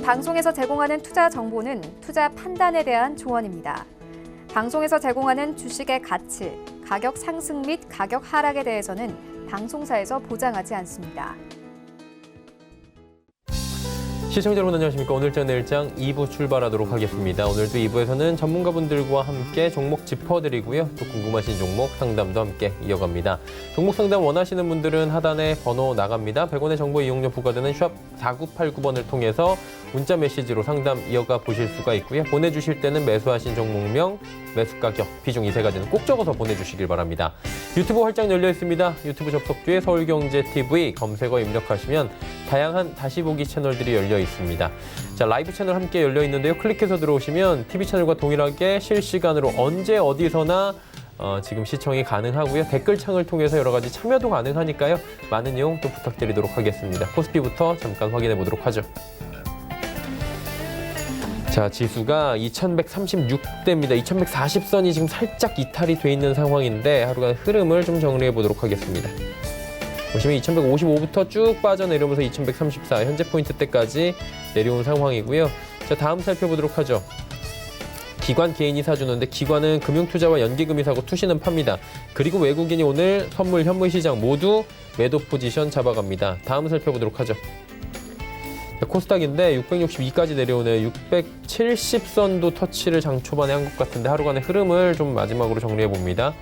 방송에서 제공하는 투자 정보는 투자 판단에 대한 조언입니다. 방송에서 제공하는 주식의 가치, 가격 상승 및 가격 하락에 대해서는 방송사에서 보장하지 않습니다. 시청자 여러분 안녕하십니까. 오늘장 내일장 2부 출발하도록 하겠습니다. 오늘도 2부에서는 전문가분들과 함께 종목 짚어드리고요. 또 궁금하신 종목 상담도 함께 이어갑니다. 종목 상담 원하시는 분들은 하단에 번호 나갑니다. 100원의 정보 이용료 부과되는 샵 4989번을 통해서 문자 메시지로 상담 이어가 보실 수가 있고요. 보내주실 때는 매수하신 종목명, 매수 가격, 비중 이 세 가지는 꼭 적어서 보내주시길 바랍니다. 유튜브 활짝 열려 있습니다. 유튜브 접속 뒤에 서울경제TV 검색어 입력하시면 다양한 다시 보기 채널들이 열려 있습니다. 자, 라이브 채널 함께 열려 있는데요. 클릭해서 들어오시면 TV 채널과 동일하게 실시간으로 언제 어디서나 지금 시청이 가능하고요. 댓글창을 통해서 여러 가지 참여도 가능하니까요. 많은 이용 또 부탁드리도록 하겠습니다. 코스피부터 잠깐 확인해 보도록 하죠. 자, 지수가 2136대입니다. 2140선이 지금 살짝 이탈이 돼 있는 상황인데 하루간 흐름을 좀 정리해 보도록 하겠습니다. 보시면 2155부터 쭉 빠져내려오면서 2134 현재 포인트대까지 내려온 상황이고요. 자, 다음 살펴보도록 하죠. 기관 개인이 사주는데 기관은 금융투자와 연기금이 사고 투시는 팝니다. 그리고 외국인이 오늘 선물, 현물 시장 모두 매도 포지션 잡아갑니다. 다음 살펴보도록 하죠. 자, 코스닥인데 662까지 내려오네요. 670선도 터치를 장 초반에 한 것 같은데 하루간의 흐름을 좀 마지막으로 정리해 봅니다.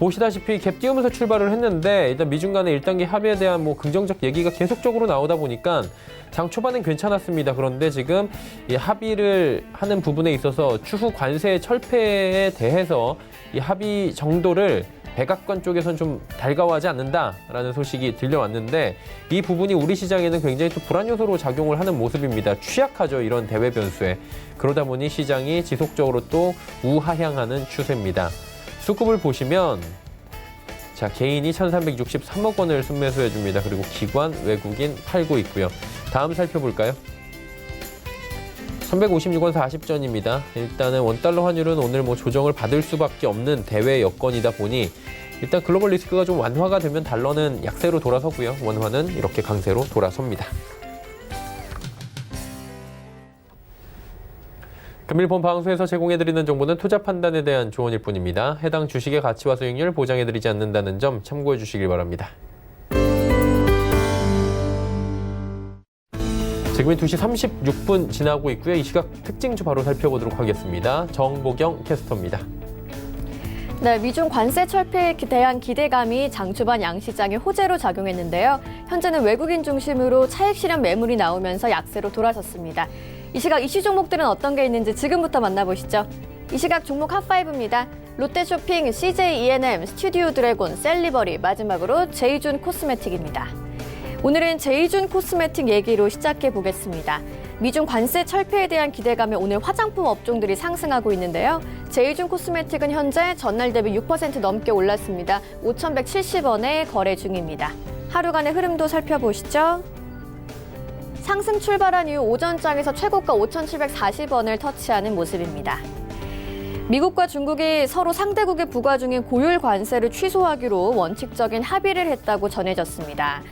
보시다시피 갭 띄우면서 출발을 했는데 일단 미중 간의 1단계 합의에 대한 긍정적 얘기가 계속적으로 나오다 보니까 장 초반엔 괜찮았습니다. 그런데 지금 이 합의를 하는 부분에 있어서 추후 관세 철폐에 대해서 이 합의 정도를 백악관 쪽에서는 좀 달가워하지 않는다라는 소식이 들려왔는데 이 부분이 우리 시장에는 굉장히 또 불안 요소로 작용을 하는 모습입니다. 취약하죠, 이런 대외 변수에. 그러다 보니 시장이 지속적으로 또 우하향하는 추세입니다. 수급을 보시면 자, 개인이 1363억 원을 순매수해 줍니다. 그리고 기관, 외국인 팔고 있고요. 다음 살펴볼까요? 356원 40전입니다. 일단은 원달러 환율은 오늘 조정을 받을 수밖에 없는 대외 여건이다 보니 일단 글로벌 리스크가 좀 완화가 되면 달러는 약세로 돌아서고요. 원화는 이렇게 강세로 돌아섭니다. 금일본 방송에서 제공해드리는 정보는 투자 판단에 대한 조언일 뿐입니다. 해당 주식의 가치와 수익률 보장해드리지 않는다는 점 참고해 주시길 바랍니다. 지금이 2시 36분 지나고 있고요. 이 시각 특징주 바로 살펴보도록 하겠습니다. 정보경 캐스터입니다. 네, 미중 관세 철폐에 대한 기대감이 장 초반 양시장의 호재로 작용했는데요. 현재는 외국인 중심으로 차익 실현 매물이 나오면서 약세로 돌아섰습니다. 이 시각 이슈 종목들은 어떤 게 있는지 지금부터 만나보시죠. 이 시각 종목 핫5입니다. 롯데쇼핑, CJ E&M, 스튜디오 드래곤, 셀리버리, 마지막으로 제이준 코스메틱입니다. 오늘은 제이준 코스메틱 얘기로 시작해 보겠습니다. 미중 관세 철폐에 대한 기대감에 오늘 화장품 업종들이 상승하고 있는데요. 제이준 코스메틱은 현재 전날 대비 6% 넘게 올랐습니다. 5,170원에 거래 중입니다. 하루간의 흐름도 살펴보시죠. 상승 출발한 이후 오전장에서 최고가 5,740원을 터치하는 모습입니다. 미국과 중국이 서로 상대국에 부과 중인 고율 관세를 취소하기로 원칙적인 합의를 했다고 전해졌습니다.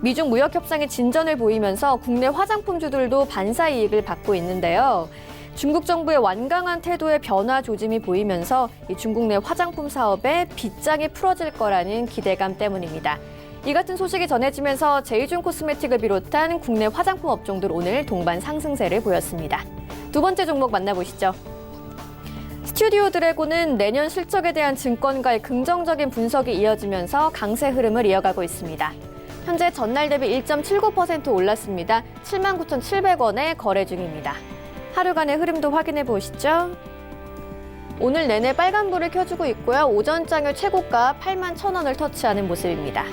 미중 무역 협상의 진전을 보이면서 국내 화장품주들도 반사 이익을 받고 있는데요. 중국 정부의 완강한 태도에 변화 조짐이 보이면서 이 중국 내 화장품 사업에 빗장이 풀어질 거라는 기대감 때문입니다. 이 같은 소식이 전해지면서 제이준 코스메틱을 비롯한 국내 화장품 업종들 오늘 동반 상승세를 보였습니다. 두 번째 종목 만나보시죠. 스튜디오 드래곤은 내년 실적에 대한 증권가의 긍정적인 분석이 이어지면서 강세 흐름을 이어가고 있습니다. 현재 전날 대비 1.79% 올랐습니다. 79,700원에 거래 중입니다. 하루간의 흐름도 확인해 보시죠. 오늘 내내 빨간불을 켜주고 있고요. 오전장의 최고가 81,000원을 터치하는 모습입니다.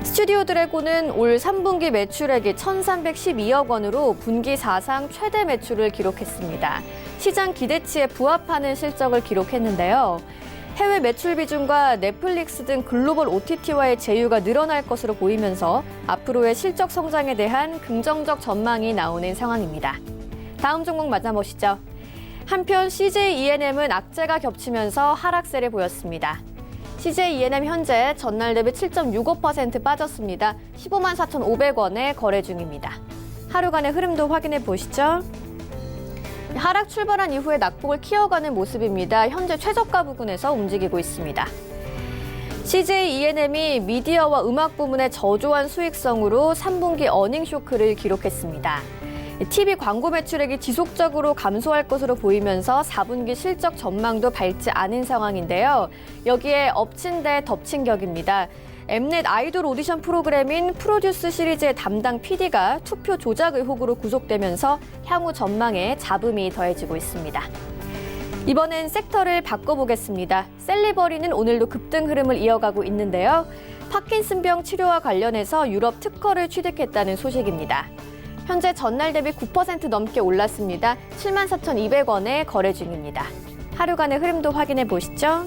스튜디오 드래곤은 올 3분기 매출액이 1,312억 원으로 분기 사상 최대 매출을 기록했습니다. 시장 기대치에 부합하는 실적을 기록했는데요. 해외 매출 비중과 넷플릭스 등 글로벌 OTT와의 제휴가 늘어날 것으로 보이면서 앞으로의 실적 성장에 대한 긍정적 전망이 나오는 상황입니다. 다음 종목 만나보시죠. 한편 CJ E&M은 악재가 겹치면서 하락세를 보였습니다. CJ E&M 현재 전날 대비 7.65% 빠졌습니다. 154,500원에 거래 중입니다. 하루간의 흐름도 확인해 보시죠. 하락 출발한 이후에 낙폭을 키워가는 모습입니다. 현재 최저가 부근에서 움직이고 있습니다. CJ E&M이 미디어와 음악 부문의 저조한 수익성으로 3분기 어닝 쇼크를 기록했습니다. TV 광고 매출액이 지속적으로 감소할 것으로 보이면서 4분기 실적 전망도 밝지 않은 상황인데요. 여기에 엎친 데 덮친 격입니다. 엠넷 아이돌 오디션 프로그램인 프로듀스 시리즈의 담당 PD가 투표 조작 의혹으로 구속되면서 향후 전망에 잡음이 더해지고 있습니다. 이번엔 섹터를 바꿔보겠습니다. 셀리버리는 오늘도 급등 흐름을 이어가고 있는데요. 파킨슨병 치료와 관련해서 유럽 특허를 취득했다는 소식입니다. 현재 전날 대비 9% 넘게 올랐습니다. 74,200원에 거래 중입니다. 하루간의 흐름도 확인해 보시죠.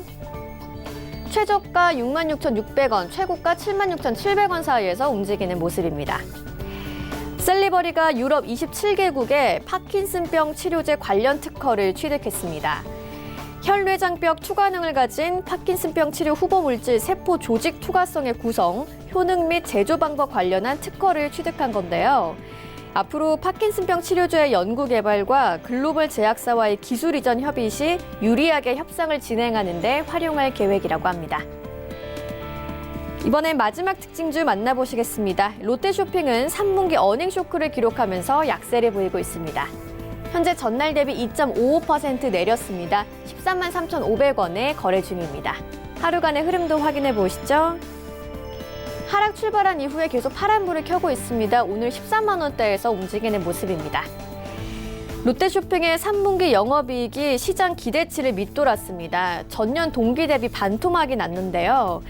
최저가 66,600원, 최고가 76,700원 사이에서 움직이는 모습입니다. 셀리버리가 유럽 27개국에 파킨슨병 치료제 관련 특허를 취득했습니다. 혈뇌장벽 투과능을 가진 파킨슨병 치료 후보 물질 세포 조직 투과성의 구성, 효능 및 제조 방법 관련한 특허를 취득한 건데요. 앞으로 파킨슨병 치료제의 연구 개발과 글로벌 제약사와의 기술 이전 협의 시 유리하게 협상을 진행하는 데 활용할 계획이라고 합니다. 이번엔 마지막 특징주 만나보시겠습니다. 롯데쇼핑은 3분기 어닝 쇼크를 기록하면서 약세를 보이고 있습니다. 현재 전날 대비 2.55% 내렸습니다. 13만 3,500원에 거래 중입니다. 하루간의 흐름도 확인해 보시죠. 하락 출발한 이후에 계속 파란불을 켜고 있습니다. 오늘 13만 원대에서 움직이는 모습입니다. 롯데쇼핑의 3분기 영업이익이 시장 기대치를 밑돌았습니다. 전년 동기 대비 반토막이 났는데요.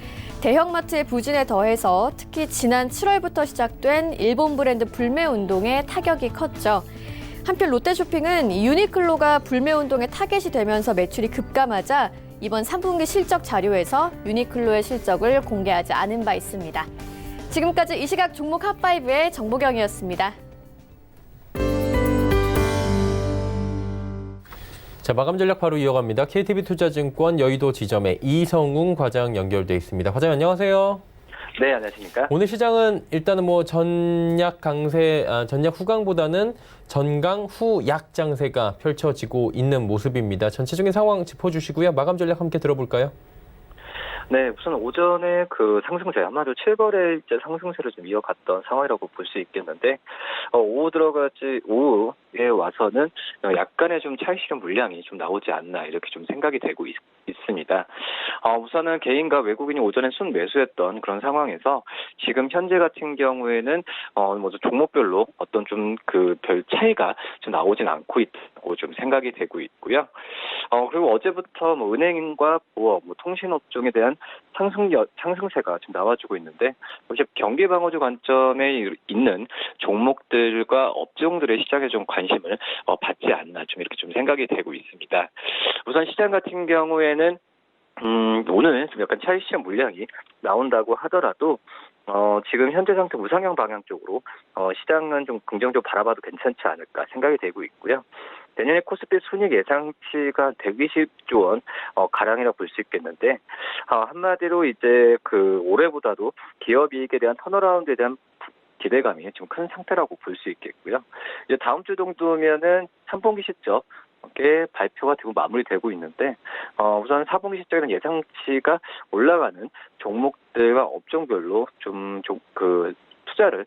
대형마트의 부진에 더해서 특히 지난 7월부터 시작된 일본 브랜드 불매 운동에 타격이 컸죠. 한편 롯데쇼핑은 유니클로가 불매 운동에 타겟이 되면서 매출이 급감하자 이번 3분기 실적 자료에서 유니클로의 실적을 공개하지 않은 바 있습니다. 지금까지 이 시각 종목 핫5의 정보경이었습니다. 자, 마감 전략 바로 이어갑니다. KTB투자증권 여의도 지점에 이성웅 과장 연결돼 있습니다. 과장 안녕하세요. 네, 안녕하십니까. 오늘 시장은 일단은 뭐 전약 후강보다는 전강 후약 장세가 펼쳐지고 있는 모습입니다. 전체적인 상황 짚어주시고요. 마감 전략 함께 들어볼까요? 네, 우선 오전에 그 상승세, 아마도 7거래일째 상승세를 좀 이어갔던 상황이라고 볼 수 있겠는데, 오후에 와서는 약간의 좀 차익 실현 물량이 좀 나오지 않나, 이렇게 좀 생각이 되고 있습니다. 우선은 개인과 외국인이 오전에 순 매수했던 그런 상황에서 지금 현재 같은 경우에는, 종목별로 어떤 좀 그 별 차이가 좀 나오진 않고 있다고 좀 생각이 되고 있고요. 그리고 어제부터 은행과 보험, 통신업종에 대한 상승세가 좀 나와주고 있는데, 역시 경기 방어주 관점에 있는 종목들과 업종들의 시장에 좀 관심을 받지 않나 좀 이렇게 좀 생각이 되고 있습니다. 우선 시장 같은 경우에는 오늘 좀 약간 차익 실현 물량이 나온다고 하더라도 지금 현재 상태 우상향 방향 쪽으로 시장은 좀 긍정적으로 바라봐도 괜찮지 않을까 생각이 되고 있고요. 내년에 코스피 순이익 예상치가 120조 원 가량이라고 볼 수 있겠는데, 한마디로 이제 그 올해보다도 기업 이익에 대한 턴어라운드에 대한 기대감이 좀 큰 상태라고 볼 수 있겠고요. 이제 다음 주 정도면은 3분기 실적에 발표가 되고 마무리되고 있는데, 우선 4분기 실적에는 예상치가 올라가는 종목들과 업종별로 그 투자를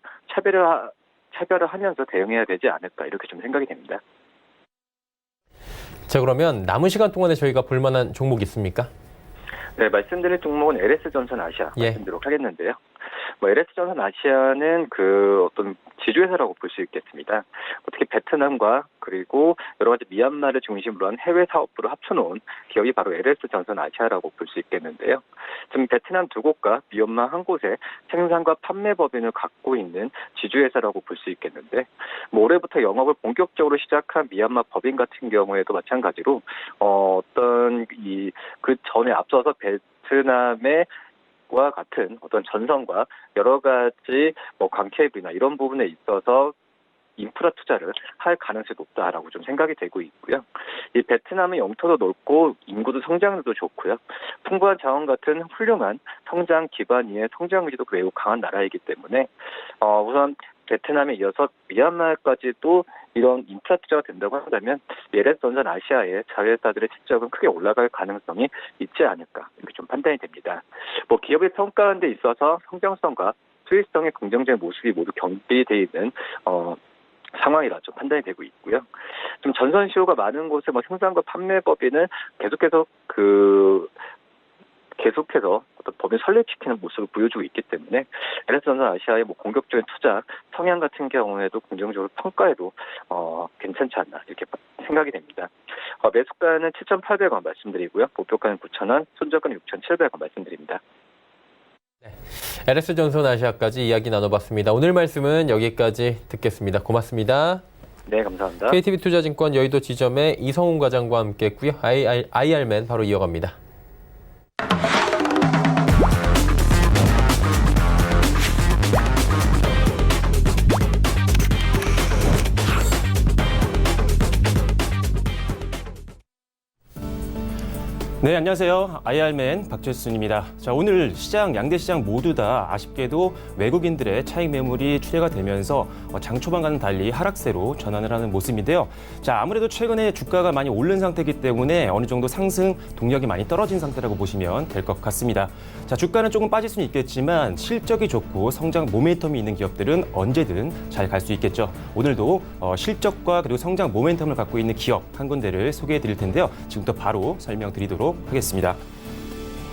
차별화하면서 대응해야 되지 않을까, 이렇게 좀 생각이 됩니다. 자, 그러면 남은 시간 동안에 저희가 볼 만한 종목 있습니까? 네, 말씀드릴 종목은 LS전선 아시아 말씀드리도록 하겠는데요. LS전선 아시아는 그 어떤 지주회사라고 볼 수 있겠습니다. 특히 베트남과 그리고 여러 가지 미얀마를 중심으로 한 해외 사업부를 합쳐놓은 기업이 바로 LS전선 아시아라고 볼 수 있겠는데요. 지금 베트남 두 곳과 미얀마 한 곳에 생산과 판매 법인을 갖고 있는 지주회사라고 볼 수 있겠는데, 올해부터 영업을 본격적으로 시작한 미얀마 법인 같은 경우에도 마찬가지로 그 전에 앞서서 베트남의 와 같은 어떤 전선과 여러 가지 광케이블이나 이런 부분에 있어서 인프라 투자를 할 가능성이 높다라고 좀 생각이 되고 있고요. 이 베트남은 영토도 넓고 인구도 성장률도 좋고요. 풍부한 자원 같은 훌륭한 성장 기반 위에 성장 의지도 매우 강한 나라이기 때문에 우선 베트남에 이어서 미얀마까지도 이런 인프라 투자가 된다고 한다면 LS전선 아시아의 자회사들의 실적은 크게 올라갈 가능성이 있지 않을까 이렇게 좀 판단이 됩니다. 기업을 평가하는 데 있어서 성장성과 수익성의 긍정적인 모습이 모두 겸비되어 있는 상황이라 좀 판단이 되고 있고요. 좀 전선 시효가 많은 곳에 생산과 판매 법인은 계속해서 어떤 법인 설립시키는 모습을 보여주고 있기 때문에 LS전선 아시아의 공격적인 투자 성향 같은 경우에도 긍정적으로 평가해도 괜찮지 않나 이렇게 생각이 됩니다. 매수가는 7,800원 말씀드리고요. 목표가는 9,000원, 손절가는 6,700원 말씀드립니다. LS전선 아시아까지 이야기 나눠봤습니다. 오늘 말씀은 여기까지 듣겠습니다. 고맙습니다. 네, 감사합니다. KTB투자증권 여의도 지점의 이성훈 과장과 함께했고요. IR맨 바로 이어갑니다. 네, 안녕하세요. IR맨 박재순입니다. 자, 오늘 양대 시장 모두 다 아쉽게도 외국인들의 차익 매물이 출회가 되면서 장 초반과는 달리 하락세로 전환을 하는 모습인데요. 자, 아무래도 최근에 주가가 많이 오른 상태이기 때문에 어느 정도 상승 동력이 많이 떨어진 상태라고 보시면 될 것 같습니다. 자, 주가는 조금 빠질 수는 있겠지만 실적이 좋고 성장 모멘텀이 있는 기업들은 언제든 잘 갈 수 있겠죠. 오늘도 실적과 그리고 성장 모멘텀을 갖고 있는 기업 한 군데를 소개해 드릴 텐데요. 지금부터 바로 설명드리도록 하겠습니다.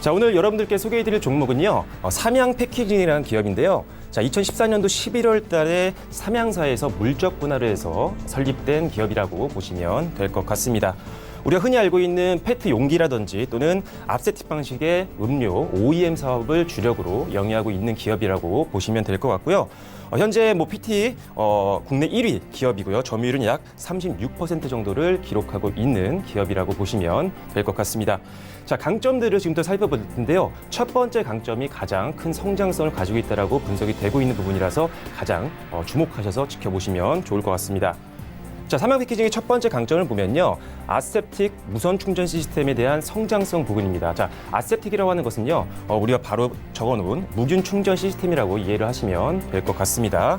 자, 오늘 여러분들께 소개해드릴 종목은요, 삼양 패키징이라는 기업인데요. 자, 2014년도 11월 달에 삼양사에서 물적 분할을 해서 설립된 기업이라고 보시면 될 것 같습니다. 우리가 흔히 알고 있는 페트 용기라든지 또는 앞세틱 방식의 음료 OEM 사업을 주력으로 영위하고 있는 기업이라고 보시면 될 것 같고요. 현재 PT 국내 1위 기업이고요. 점유율은 약 36% 정도를 기록하고 있는 기업이라고 보시면 될 것 같습니다. 자, 강점들을 지금부터 살펴볼 텐데요. 첫 번째 강점이 가장 큰 성장성을 가지고 있다라고 분석이 되고 있는 부분이라서 가장 주목하셔서 지켜보시면 좋을 것 같습니다. 자, 삼양 패키징의 첫 번째 강점을 보면요. 아셉틱 무선 충전 시스템에 대한 성장성 부분입니다. 자, 아셉틱이라고 하는 것은요. 우리가 바로 적어놓은 무균 충전 시스템이라고 이해를 하시면 될 것 같습니다.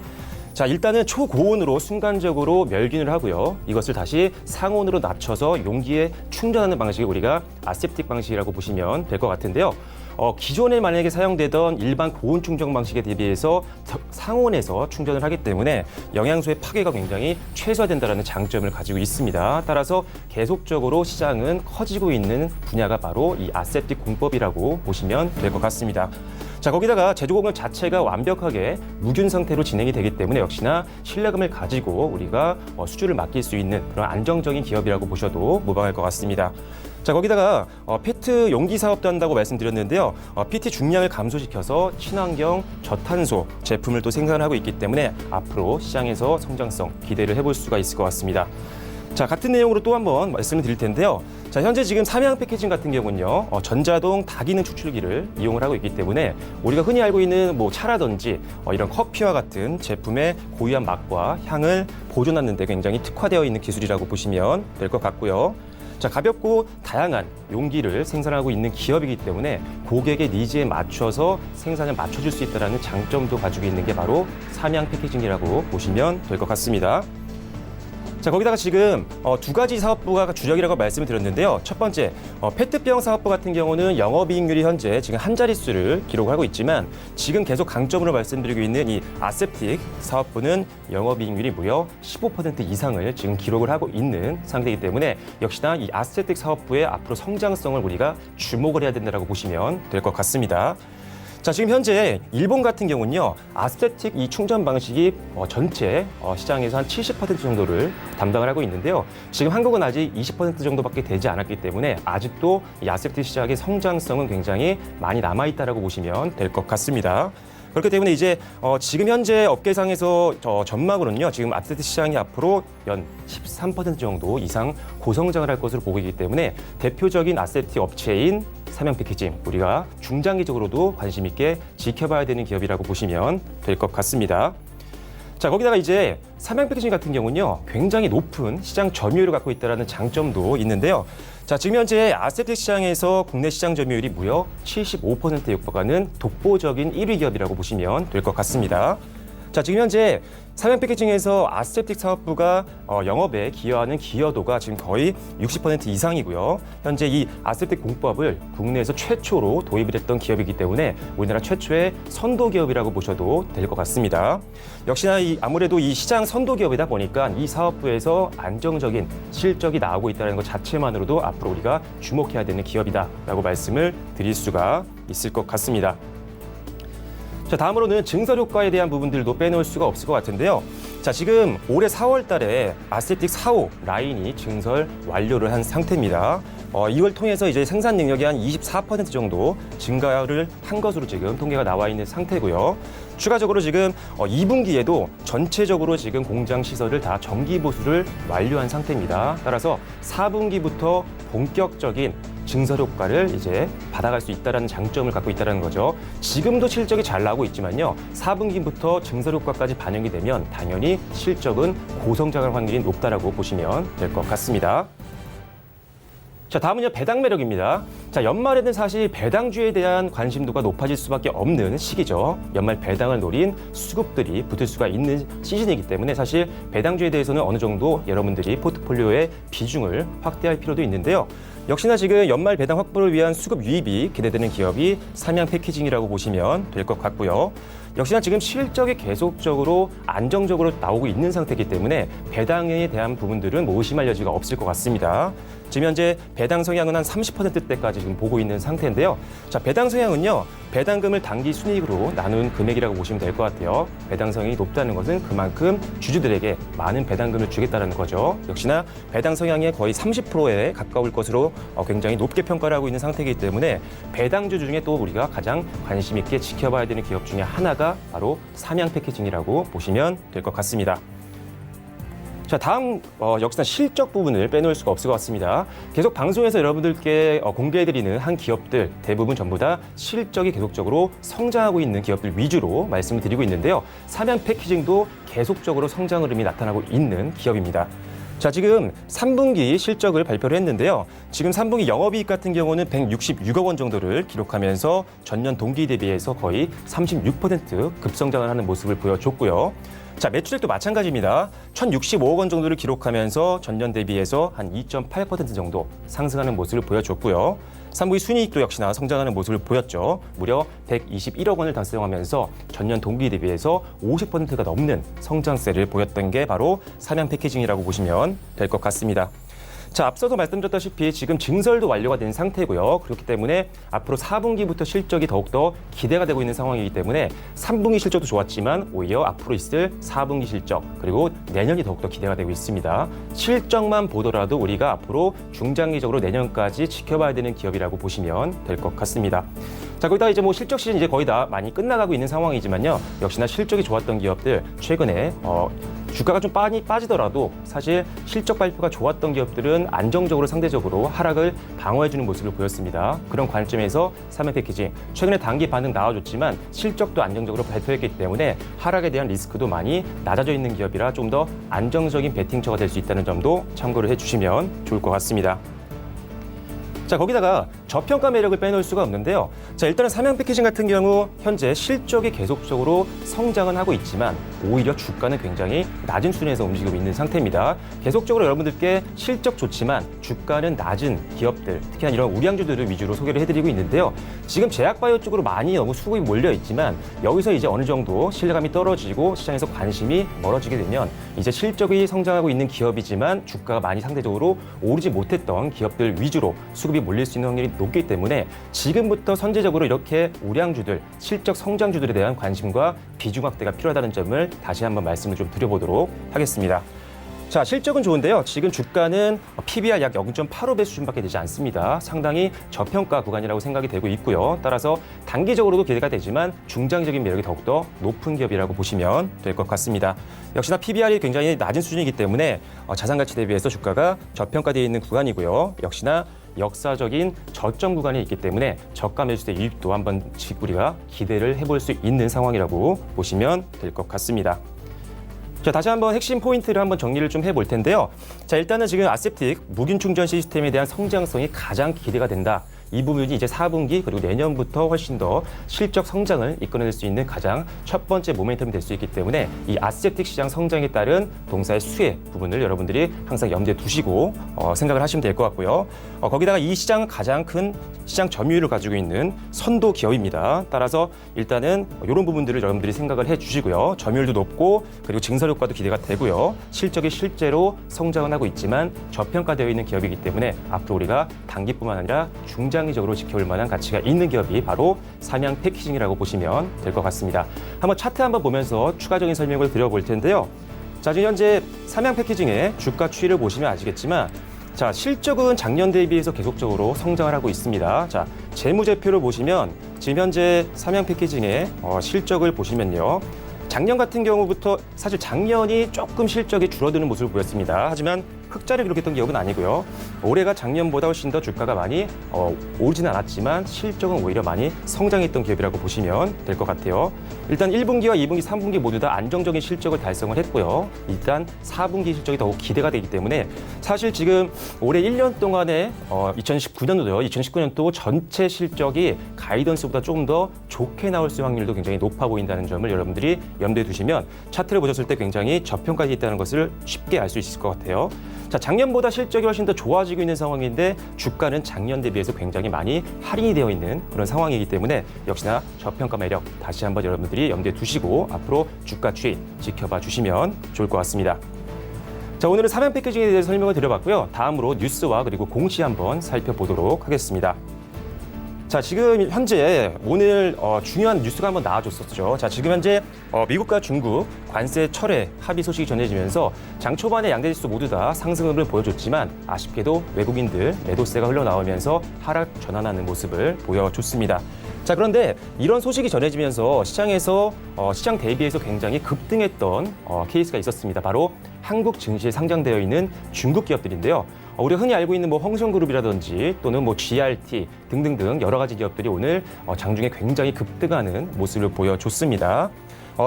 자, 일단은 초고온으로 순간적으로 멸균을 하고요. 이것을 다시 상온으로 낮춰서 용기에 충전하는 방식이 우리가 아셉틱 방식이라고 보시면 될 것 같은데요. 기존에 만약에 사용되던 일반 고온 충전 방식에 대비해서 상온에서 충전을 하기 때문에 영양소의 파괴가 굉장히 최소화된다는 장점을 가지고 있습니다. 따라서 계속적으로 시장은 커지고 있는 분야가 바로 이 아셉틱 공법이라고 보시면 될 것 같습니다. 자, 거기다가 제조 공정 자체가 완벽하게 무균 상태로 진행이 되기 때문에 역시나 신뢰감을 가지고 우리가 수주를 맡길 수 있는 그런 안정적인 기업이라고 보셔도 무방할 것 같습니다. 자, 거기다가 페트 용기 사업도 한다고 말씀드렸는데요. PT 중량을 감소시켜서 친환경 저탄소 제품을 또 생산하고 있기 때문에 앞으로 시장에서 성장성 기대를 해볼 수가 있을 것 같습니다. 자, 같은 내용으로 또 한번 말씀을 드릴 텐데요. 자, 현재 지금 삼양 패키징 같은 경우는요, 전자동 다기능 추출기를 이용을 하고 있기 때문에 우리가 흔히 알고 있는 차라든지 이런 커피와 같은 제품의 고유한 맛과 향을 보존하는 데 굉장히 특화되어 있는 기술이라고 보시면 될 것 같고요. 자, 가볍고 다양한 용기를 생산하고 있는 기업이기 때문에 고객의 니즈에 맞춰서 생산을 맞춰줄 수 있다는 장점도 가지고 있는 게 바로 삼양 패키징이라고 보시면 될 것 같습니다. 자, 거기다가 지금 두 가지 사업부가 주력이라고 말씀을 드렸는데요. 첫 번째, 페트병 사업부 같은 경우는 영업이익률이 현재 지금 한 자릿수를 기록하고 있지만 지금 계속 강점으로 말씀드리고 있는 이 아셉틱 사업부는 영업이익률이 무려 15% 이상을 지금 기록을 하고 있는 상태이기 때문에 역시나 이 아셉틱 사업부의 앞으로 성장성을 우리가 주목을 해야 된다고 보시면 될 것 같습니다. 자, 지금 현재 일본 같은 경우는요, 아스테틱 이 충전 방식이 전체 시장에서 한 70% 정도를 담당을 하고 있는데요. 지금 한국은 아직 20% 정도밖에 되지 않았기 때문에 아직도 이 아스테틱 시장의 성장성은 굉장히 많이 남아있다라고 보시면 될 것 같습니다. 그렇기 때문에 이제 지금 현재 업계상에서 전망으로는요, 지금 아스테틱 시장이 앞으로 연 13% 정도 이상 고성장을 할 것으로 보고 있기 때문에 대표적인 아스테틱 업체인 삼양 패키징, 우리가 중장기적으로도 관심 있게 지켜봐야 되는 기업이라고 보시면 될 것 같습니다. 자, 거기다가 이제 삼양 패키징 같은 경우는요, 굉장히 높은 시장 점유율을 갖고 있다는 장점도 있는데요. 자, 지금 현재 아세텍 시장에서 국내 시장 점유율이 무려 75%에 육박하는 독보적인 1위 기업이라고 보시면 될 것 같습니다. 자, 지금 현재 삼양 패키징에서 아세프틱 사업부가 영업에 기여하는 기여도가 지금 거의 60% 이상이고요. 현재 이 아세프틱 공법을 국내에서 최초로 도입을 했던 기업이기 때문에 우리나라 최초의 선도 기업이라고 보셔도 될 것 같습니다. 역시나 아무래도 이 시장 선도 기업이다 보니까 이 사업부에서 안정적인 실적이 나오고 있다는 것 자체만으로도 앞으로 우리가 주목해야 되는 기업이다라고 말씀을 드릴 수가 있을 것 같습니다. 자, 다음으로는 증설 효과에 대한 부분들도 빼놓을 수가 없을 것 같은데요. 자, 지금 올해 4월 달에 아세프틱 4호 라인이 증설 완료를 한 상태입니다. 이걸 통해서 이제 생산 능력이 한 24% 정도 증가를 한 것으로 지금 통계가 나와 있는 상태고요. 추가적으로 지금 2분기에도 전체적으로 지금 공장 시설을 다 정기 보수를 완료한 상태입니다. 따라서 4분기부터 본격적인 증설 효과를 이제 받아갈 수 있다는 장점을 갖고 있다는 거죠. 지금도 실적이 잘 나오고 있지만요. 4분기부터 증설 효과까지 반영이 되면 당연히 실적은 고성장할 확률이 높다라고 보시면 될 것 같습니다. 자, 다음은요, 배당 매력입니다. 자, 연말에는 사실 배당주에 대한 관심도가 높아질 수밖에 없는 시기죠. 연말 배당을 노린 수급들이 붙을 수가 있는 시즌이기 때문에 사실 배당주에 대해서는 어느 정도 여러분들이 포트폴리오의 비중을 확대할 필요도 있는데요. 역시나 지금 연말 배당 확보를 위한 수급 유입이 기대되는 기업이 삼양 패키징이라고 보시면 될 것 같고요. 역시나 지금 실적이 계속적으로 안정적으로 나오고 있는 상태이기 때문에 배당에 대한 부분들은 의심할 여지가 없을 것 같습니다. 지금 현재 배당 성향은 한 30%대까지 지금 보고 있는 상태인데요. 자, 배당 성향은요, 배당금을 단기 순이익으로 나눈 금액이라고 보시면 될 것 같아요. 배당 성향이 높다는 것은 그만큼 주주들에게 많은 배당금을 주겠다는 거죠. 역시나 배당 성향의 거의 30%에 가까울 것으로 굉장히 높게 평가를 하고 있는 상태이기 때문에 배당주 중에 또 우리가 가장 관심 있게 지켜봐야 되는 기업 중에 하나가 바로 삼양 패키징이라고 보시면 될 것 같습니다. 자, 다음 역시나 실적 부분을 빼놓을 수가 없을 것 같습니다. 계속 방송에서 여러분들께 공개해드리는 한 기업들 대부분 전부 다 실적이 계속적으로 성장하고 있는 기업들 위주로 말씀을 드리고 있는데요. 삼양 패키징도 계속적으로 성장 흐름이 나타나고 있는 기업입니다. 자, 지금 3분기 실적을 발표를 했는데요. 지금 3분기 영업이익 같은 경우는 166억 원 정도를 기록하면서 전년 동기 대비해서 거의 36% 급성장을 하는 모습을 보여줬고요. 자, 매출액도 마찬가지입니다. 1,065억 원 정도를 기록하면서 전년 대비해서 한 2.8% 정도 상승하는 모습을 보여줬고요. 3분기 순이익도 역시나 성장하는 모습을 보였죠. 무려 121억 원을 달성하면서 전년 동기 대비해서 50%가 넘는 성장세를 보였던 게 바로 삼양 패키징이라고 보시면 될 것 같습니다. 자, 앞서도 말씀드렸다시피 지금 증설도 완료가 된 상태고요. 그렇기 때문에 앞으로 4분기부터 실적이 더욱더 기대가 되고 있는 상황이기 때문에 3분기 실적도 좋았지만 오히려 앞으로 있을 4분기 실적 그리고 내년이 더욱더 기대가 되고 있습니다. 실적만 보더라도 우리가 앞으로 중장기적으로 내년까지 지켜봐야 되는 기업이라고 보시면 될 것 같습니다. 자, 거기다가 이제 뭐 실적 시즌 이제 거의 다 많이 끝나가고 있는 상황이지만요. 역시나 실적이 좋았던 기업들 최근에 주가가 좀 많이 빠지더라도 사실 실적 발표가 좋았던 기업들은 안정적으로 상대적으로 하락을 방어해주는 모습을 보였습니다. 그런 관점에서 삼양 패키징 최근에 단기 반등 나와줬지만 실적도 안정적으로 발표했기 때문에 하락에 대한 리스크도 많이 낮아져 있는 기업이라 좀 더 안정적인 베팅처가 될 수 있다는 점도 참고를 해주시면 좋을 것 같습니다. 자, 거기다가 저평가 매력을 빼놓을 수가 없는데요. 자, 일단은 삼양 패키징 같은 경우 현재 실적이 계속적으로 성장은 하고 있지만 오히려 주가는 굉장히 낮은 수준에서 움직이고 있는 상태입니다. 계속적으로 여러분들께 실적 좋지만 주가는 낮은 기업들, 특히나 이런 우량주들을 위주로 소개를 해드리고 있는데요. 지금 제약바이오 쪽으로 많이 너무 수급이 몰려 있지만 여기서 이제 어느 정도 신뢰감이 떨어지고 시장에서 관심이 멀어지게 되면 이제 실적이 성장하고 있는 기업이지만 주가가 많이 상대적으로 오르지 못했던 기업들 위주로 수급이 몰릴 수 있는 확률이 높기 때문에 지금부터 선제적으로 이렇게 우량주들, 실적 성장주들에 대한 관심과 비중 확대가 필요하다는 점을 다시 한번 말씀을 좀 드려보도록 하겠습니다. 자, 실적은 좋은데요. 지금 주가는 PBR 약 0.85배 수준밖에 되지 않습니다. 상당히 저평가 구간이라고 생각이 되고 있고요. 따라서 단기적으로도 기대가 되지만 중장기적인 매력이 더욱더 높은 기업이라고 보시면 될 것 같습니다. 역시나 PBR이 굉장히 낮은 수준이기 때문에 자산 가치 대비해서 주가가 저평가되어 있는 구간이고요. 역시나 역사적인 저점 구간에 있기 때문에 저가 매수세 유입도 한번 우리가 기대를 해볼 수 있는 상황이라고 보시면 될 것 같습니다. 자, 다시 한번 핵심 포인트를 한번 정리를 좀 해볼 텐데요. 자, 일단은 지금 아세프틱 무균 충전 시스템에 대한 성장성이 가장 기대가 된다. 이 부분이 이제 4분기 그리고 내년부터 훨씬 더 실적 성장을 이끌어낼 수 있는 가장 첫 번째 모멘텀이 될 수 있기 때문에 이 아세틱 시장 성장에 따른 동사의 수혜 부분을 여러분들이 항상 염두에 두시고 생각을 하시면 될 것 같고요. 거기다가 이 시장은 가장 큰 시장 점유율을 가지고 있는 선도 기업입니다. 따라서 일단은 이런 부분들을 여러분들이 생각을 해주시고요. 점유율도 높고 그리고 증설 효과도 기대가 되고요. 실적이 실제로 성장은 하고 있지만 저평가되어 있는 기업이기 때문에 앞으로 우리가 단기뿐만 아니라 중장기적으로 지켜올 만한 가치가 있는 기업이 바로 삼양 패키징이라고 보시면 될 것 같습니다. 한번 차트 한번 보면서 추가적인 설명을 드려볼 텐데요. 자, 지금 현재 삼양 패키징의 주가 추이를 보시면 아시겠지만 자, 실적은 작년 대비해서 계속적으로 성장을 하고 있습니다. 자, 재무제표를 보시면 지금 현재 삼양 패키징의 실적을 보시면요. 작년 같은 경우부터 사실 작년이 조금 실적이 줄어드는 모습을 보였습니다. 하지만 흑자를 기록했던 기업은 아니고요. 올해가 작년보다 훨씬 더 주가가 많이 오르지는 않았지만 실적은 오히려 많이 성장했던 기업이라고 보시면 될 것 같아요. 일단 1분기와 2분기, 3분기 모두 다 안정적인 실적을 달성을 했고요. 일단 4분기 실적이 더욱 기대가 되기 때문에 사실 지금 올해 1년 동안에 2019년도요. 2019년도 전체 실적이 가이던스보다 조금 더 좋게 나올 수 확률도 굉장히 높아 보인다는 점을 여러분들이 염두에 두시면 차트를 보셨을 때 굉장히 저평가되어 있다는 것을 쉽게 알 수 있을 것 같아요. 자, 작년보다 실적이 훨씬 더 좋아지고 있는 상황인데 주가는 작년 대비해서 굉장히 많이 할인이 되어 있는 그런 상황이기 때문에 역시나 저평가 매력 다시 한번 여러분들이 염두에 두시고 앞으로 주가 추이 지켜봐 주시면 좋을 것 같습니다. 자, 오늘은 삼양 패키징에 대해서 설명을 드려봤고요. 다음으로 뉴스와 그리고 공시 한번 살펴보도록 하겠습니다. 자, 지금 현재 오늘 중요한 뉴스가 한번 나와줬었죠. 자, 지금 현재 미국과 중국 관세 철회 합의 소식이 전해지면서 장 초반에 양대 지수 모두 다 상승을 보여줬지만 아쉽게도 외국인들 매도세가 흘러나오면서 하락 전환하는 모습을 보여줬습니다. 자, 그런데 이런 소식이 전해지면서 시장에서 시장 대비해서 굉장히 급등했던 케이스가 있었습니다. 바로 한국 증시에 상장되어 있는 중국 기업들인데요. 우리가 흔히 알고 있는 홍성그룹이라든지 또는 GRT 등등등 여러 가지 기업들이 오늘 장중에 굉장히 급등하는 모습을 보여줬습니다.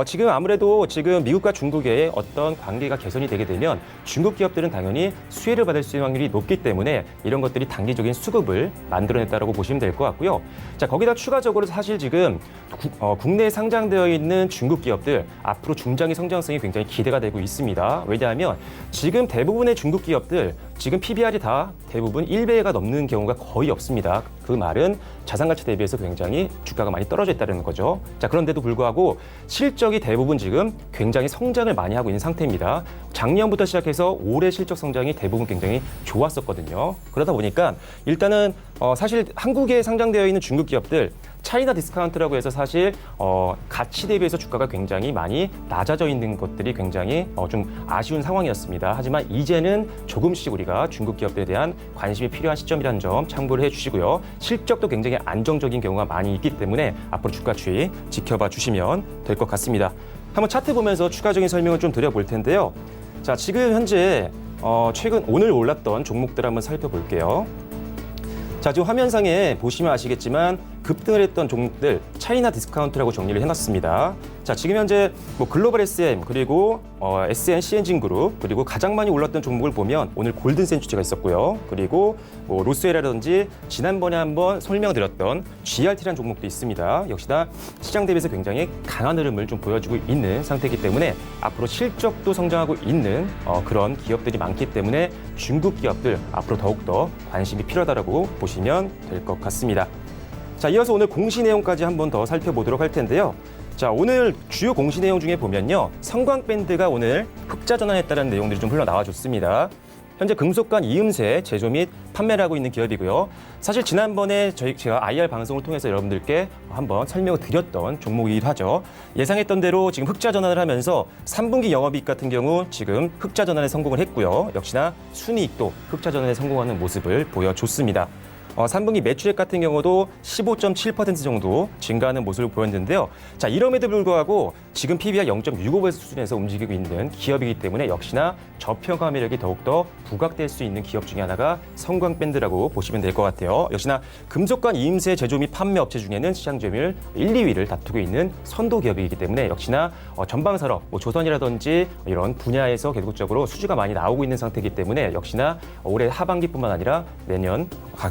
지금 아무래도 지금 미국과 중국의 어떤 관계가 개선이 되게 되면 중국 기업들은 당연히 수혜를 받을 수 있는 확률이 높기 때문에 이런 것들이 단기적인 수급을 만들어냈다고 보시면 될 것 같고요. 자, 거기다 추가적으로 사실 지금 국내에 상장되어 있는 중국 기업들 앞으로 중장기 성장성이 굉장히 기대가 되고 있습니다. 왜냐하면 지금 대부분의 중국 기업들 지금 PBR이 다 대부분 1배가 넘는 경우가 거의 없습니다. 그 말은 자산 가치 대비해서 굉장히 주가가 많이 떨어져 있다는 거죠. 자, 그런데도 불구하고 실적이 대부분 지금 굉장히 성장을 많이 하고 있는 상태입니다. 작년부터 시작해서 올해 실적 성장이 대부분 굉장히 좋았었거든요. 그러다 보니까 일단은 사실 한국에 상장되어 있는 중국 기업들 차이나 디스카운트라고 해서 사실 가치 대비해서 주가가 굉장히 많이 낮아져 있는 것들이 굉장히 좀 아쉬운 상황이었습니다. 하지만 이제는 조금씩 우리가 중국 기업들에 대한 관심이 필요한 시점이라는 점 참고를 해주시고요. 실적도 굉장히 안정적인 경우가 많이 있기 때문에 앞으로 주가 추이 지켜봐 주시면 될 것 같습니다. 한번 차트 보면서 추가적인 설명을 좀 드려볼 텐데요. 자, 지금 현재 최근 오늘 올랐던 종목들 한번 살펴볼게요. 자, 지금 화면상에 보시면 아시겠지만 급등을 했던 종목들 차이나 디스카운트라고 정리를 해놨습니다. 자, 지금 현재 글로벌 SM 그리고 SN CN진그룹 그리고 가장 많이 올랐던 종목을 보면 오늘 골든센추리가 있었고요. 그리고 로스웰이라든지 지난번에 한번 설명드렸던 GRT라는 종목도 있습니다. 역시나 시장 대비해서 굉장히 강한 흐름을 좀 보여주고 있는 상태이기 때문에 앞으로 실적도 성장하고 있는 그런 기업들이 많기 때문에 중국 기업들 앞으로 더욱더 관심이 필요하다고 보시면 될 것 같습니다. 자, 이어서 오늘 공시 내용까지 한번 더 살펴보도록 할 텐데요. 자, 오늘 주요 공시 내용 중에 보면요. 성광밴드가 오늘 흑자 전환했다는 내용들이 좀 흘러나와줬습니다. 현재 금속관 이음새 제조 및 판매를 하고 있는 기업이고요. 사실 지난번에 제가 IR 방송을 통해서 여러분들께 한번 설명을 드렸던 종목이기도 하죠. 예상했던 대로 지금 흑자 전환을 하면서 3분기 영업이익 같은 경우 지금 흑자 전환에 성공을 했고요. 역시나 순이익도 흑자 전환에 성공하는 모습을 보여줬습니다. 3분기 매출액 같은 경우도 15.7% 정도 증가하는 모습을 보였는데요. 자, 이럼에도 불구하고 지금 PBR 0.65배 수준에서 움직이고 있는 기업이기 때문에 역시나 저평가 매력이 더욱더 부각될 수 있는 기업 중에 하나가 성광밴드라고 보시면 될 것 같아요. 역시나 금속관 이음새 제조 및 판매 업체 중에는 시장 점유율 1, 2위를 다투고 있는 선도 기업이기 때문에 역시나 전방 산업, 조선이라든지 이런 분야에서 계속적으로 수주가 많이 나오고 있는 상태이기 때문에 역시나 올해 하반기뿐만 아니라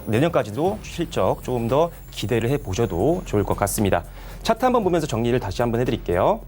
내년까지도 실적 조금 더 기대를 해보셔도 좋을 것 같습니다. 차트 한번 보면서 정리를 다시 한번 해드릴게요.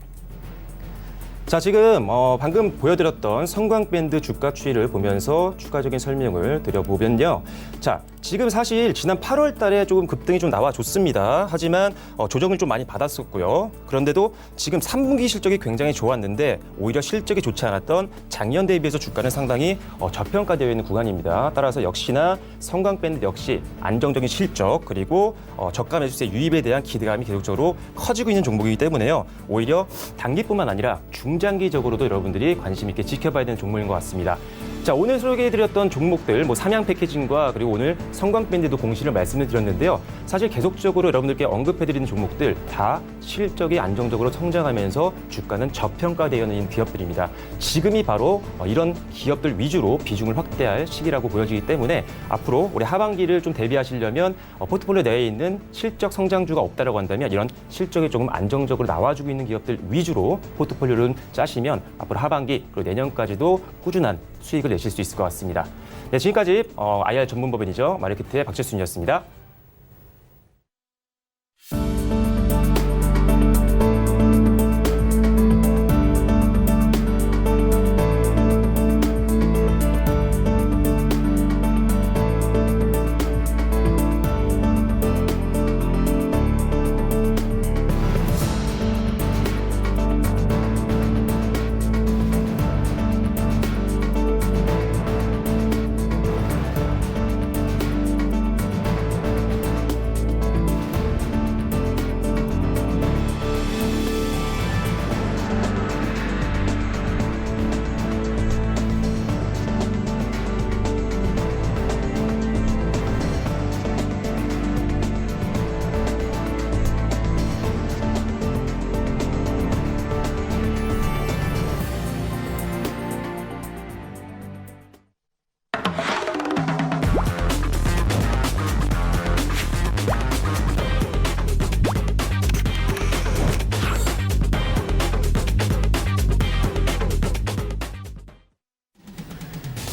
자, 지금 방금 보여드렸던 성광밴드 주가 추이를 보면서 추가적인 설명을 드려보면요. 자, 지금 사실 지난 8월 달에 조금 급등이 좀 나와줬습니다. 하지만 조정을 좀 많이 받았었고요. 그런데도 지금 3분기 실적이 굉장히 좋았는데 오히려 실적이 좋지 않았던 작년 대비해서 주가는 상당히 저평가되어 있는 구간입니다. 따라서 역시나 성광밴드 역시 안정적인 실적 그리고 저가 매수세 유입에 대한 기대감이 계속적으로 커지고 있는 종목이기 때문에요. 오히려 단기뿐만 아니라 중장기적으로도 여러분들이 관심 있게 지켜봐야 되는 종목인 것 같습니다. 자, 오늘 소개해드렸던 종목들, 삼양 패키징과 그리고 오늘 성광밴드도 공시를 말씀을 드렸는데요. 사실 계속적으로 여러분들께 언급해드리는 종목들 다 실적이 안정적으로 성장하면서 주가는 저평가되어 있는 기업들입니다. 지금이 바로 이런 기업들 위주로 비중을 확대할 시기라고 보여지기 때문에 앞으로 올해 하반기를 좀 대비하시려면 포트폴리오 내에 있는 실적 성장주가 없다라고 한다면 이런 실적이 조금 안정적으로 나와주고 있는 기업들 위주로 포트폴리오를 짜시면 앞으로 하반기 그리고 내년까지도 꾸준한 수익을 내실 수 있을 것 같습니다. 네, 지금까지 IR 전문법인이죠. 마르케트의 박재순이었습니다.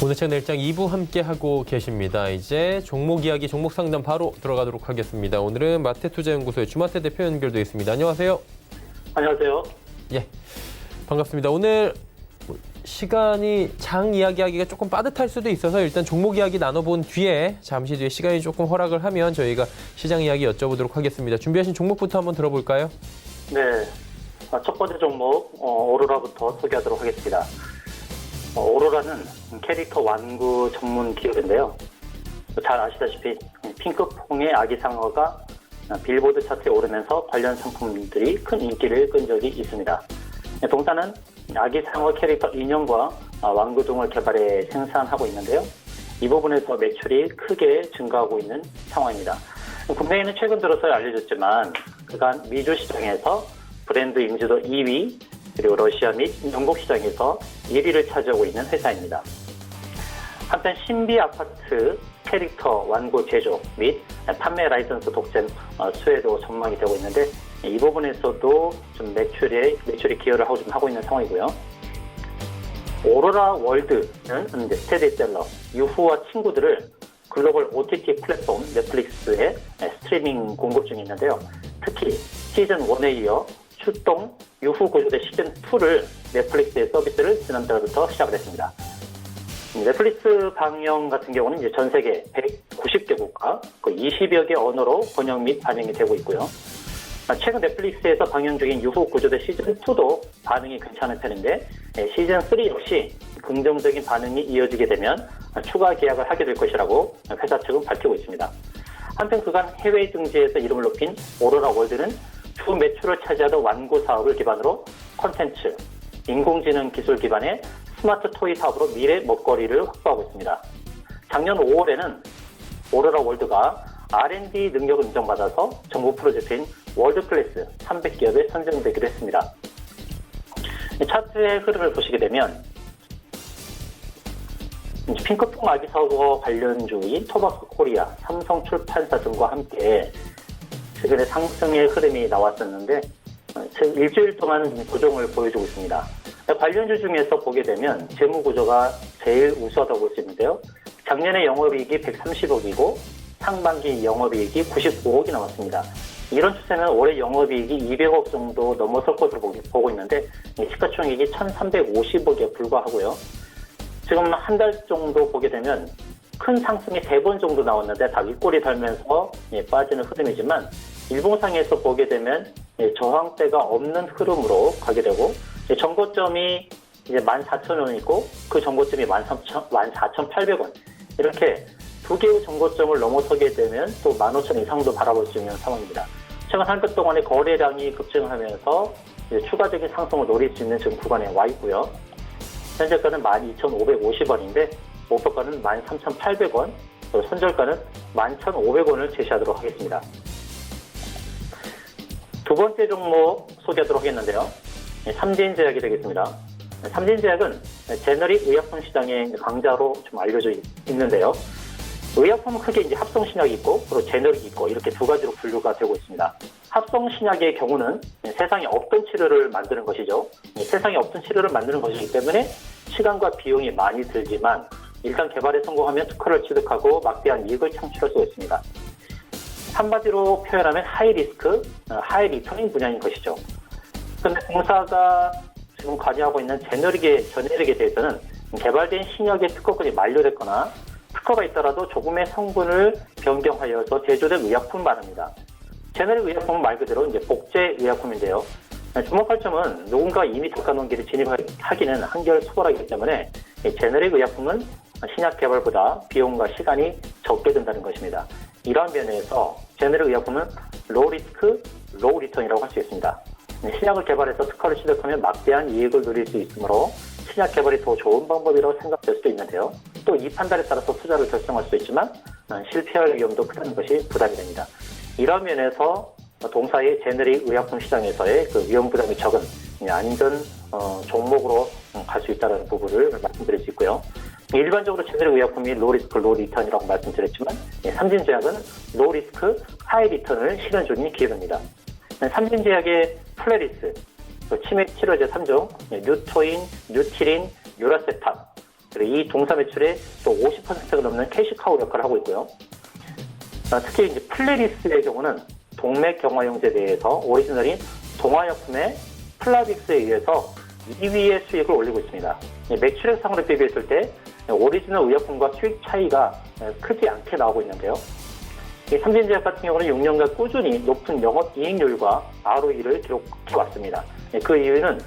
오늘 책 내일장 2부 함께하고 계십니다. 이제 종목 이야기, 종목 상담 바로 들어가도록 하겠습니다. 오늘은 마태투자연구소의 주마태 대표 연결돼 있습니다. 안녕하세요. 안녕하세요. 예, 반갑습니다. 오늘 시간이 장 이야기하기가 조금 빠듯할 수도 있어서 일단 종목 이야기 나눠본 뒤에 잠시 뒤에 시간이 조금 허락을 하면 저희가 시장 이야기 여쭤보도록 하겠습니다. 준비하신 종목부터 한번 들어볼까요? 네, 첫 번째 종목 오로라부터 소개하도록 하겠습니다. 오로라는 캐릭터 완구 전문 기업인데요. 잘 아시다시피 핑크퐁의 아기상어가 빌보드 차트에 오르면서 관련 상품들이 큰 인기를 끈 적이 있습니다. 동사는 아기상어 캐릭터 인형과 완구 등을 개발해 생산하고 있는데요. 이 부분에서 매출이 크게 증가하고 있는 상황입니다. 국내에는 최근 들어서 알려졌지만 그간 미주 시장에서 브랜드 인지도 2위, 그리고 러시아 및 영국 시장에서 1위를 차지하고 있는 회사입니다. 한편 신비 아파트 캐릭터 완구 제조 및 판매 라이선스 독점 수혜도 전망이 되고 있는데 이 부분에서도 좀 매출이 기여를 하고 있는 상황이고요. 오로라 월드는 스테디셀러 유후와 친구들을 글로벌 OTT 플랫폼 넷플릭스에 스트리밍 공급 중에 있는데요. 특히 시즌 1에 이어 출동 유후 구조대 시즌 2를 넷플릭스의 서비스를 지난달부터 시작을 했습니다. 넷플릭스 방영 같은 경우는 이제 전 세계 190개 국가, 20여 개 언어로 번역 및 반영이 되고 있고요. 최근 넷플릭스에서 방영 중인 유후 구조대 시즌 2도 반응이 괜찮은 편인데 시즌 3 역시 긍정적인 반응이 이어지게 되면 추가 계약을 하게 될 것이라고 회사 측은 밝히고 있습니다. 한편 그간 해외 등지에서 이름을 높인 오로라 월드는 주 매출을 차지하던 완구 사업을 기반으로 콘텐츠, 인공지능 기술 기반의 스마트 토이 사업으로 미래 먹거리를 확보하고 있습니다. 작년 5월에는 오로라 월드가 R&D 능력을 인정받아서 정부 프로젝트인 월드클래스 300기업에 선정되기도 했습니다. 차트의 흐름을 보시게 되면 핑크퐁 아기 사고 관련주인 토박스 코리아, 삼성출판사 등과 함께 최근에 상승의 흐름이 나왔었는데 일주일 동안 조정을 보여주고 있습니다. 관련주 중에서 보게 되면 재무 구조가 제일 우수하다고 볼 수 있는데요. 작년에 영업이익이 130억이고 상반기 영업이익이 95억이 나왔습니다. 이런 추세는 올해 영업이익이 200억 정도 넘어설 것으로 보고 있는데 시가총액이 1,350억에 불과하고요. 지금 한 달 정도 보게 되면 큰 상승이 3번 정도 나왔는데 다 윗골이 달면서 빠지는 흐름이지만 일봉상에서 보게 되면 저항대가 없는 흐름으로 가게 되고 정고점이 이제 14,000원 있고 그 정고점이 14,800원 이렇게 두 개의 정고점을 넘어서게 되면 또 15,000원 이상도 바라볼 수 있는 상황입니다. 최근 한 달 동안에 거래량이 급증하면서 추가적인 상승을 노릴 수 있는 지금 구간에 와 있고요. 현재가는 12,550원인데 목표가는 13,800원, 손절가는 11,500원을 제시하도록 하겠습니다. 두 번째 종목 소개하도록 하겠는데요. 삼진제약이 되겠습니다. 삼진제약은 제너릭 의약품 시장의 강자로 좀 알려져 있는데요. 의약품은 크게 이제 합성신약이 있고 그리고 제너릭이 있고 이렇게 두 가지로 분류가 되고 있습니다. 합성신약의 경우는 세상에 없던 치료를 만드는 것이죠. 세상에 없던 치료를 만드는 것이기 때문에 시간과 비용이 많이 들지만 일단 개발에 성공하면 특허를 취득하고 막대한 이익을 창출할 수가 있습니다. 한마디로 표현하면 하이 리스크, 하이 리턴인 분야인 것이죠. 그런데 공사가 지금 관여하고 있는 제너릭에 대해서는 개발된 신약의 특허권이 만료됐거나 특허가 있더라도 조금의 성분을 변경하여서 제조된 의약품을 말합니다. 제너릭 의약품은 말 그대로 이제 복제 의약품인데요. 주목할 점은 누군가 이미 독과농기를 진입하기는 한결 수월하기 때문에 제너릭 의약품은 신약 개발보다 비용과 시간이 적게 든다는 것입니다. 이러한 면에서 제너릭 의약품은 로우 리스크, 로우 리턴이라고 할 수 있습니다. 신약을 개발해서 특허를 취득하면 막대한 이익을 누릴 수 있으므로 신약 개발이 더 좋은 방법이라고 생각될 수도 있는데요. 또 이 판단에 따라서 투자를 결정할 수도 있지만 실패할 위험도 크다는 것이 부담이 됩니다. 이런 면에서 동사의 제너릭 의약품 시장에서의 그 위험 부담이 적은 안전 종목으로 갈 수 있다는 부분을 말씀드릴 수 있고요. 일반적으로 제너릭 의약품이 로우 리스크, 로우 리턴이라고 말씀드렸지만 삼진제약은 로우 리스크, 하이 리턴을 실현 중인 기업입니다. 삼진제약의 플레리스, 치매 치료제 3종, 뉴토인, 뉴티린, 유라세탑, 그리고 이 동사 매출의 또 50%가 넘는 캐시카우 역할을 하고 있고요. 특히 이제 플레리스의 경우는 동맥경화용제에 대해서 오리지널인 동화약품의 플라빅스에 의해서 2위의 수익을 올리고 있습니다. 매출액상으로 비교했을 때 오리지널 의약품과 수익 차이가 크지 않게 나오고 있는데요. 삼진제약 같은 경우는 6년간 꾸준히 높은 영업이익률과 ROE를 기록해왔습니다. 그 이유는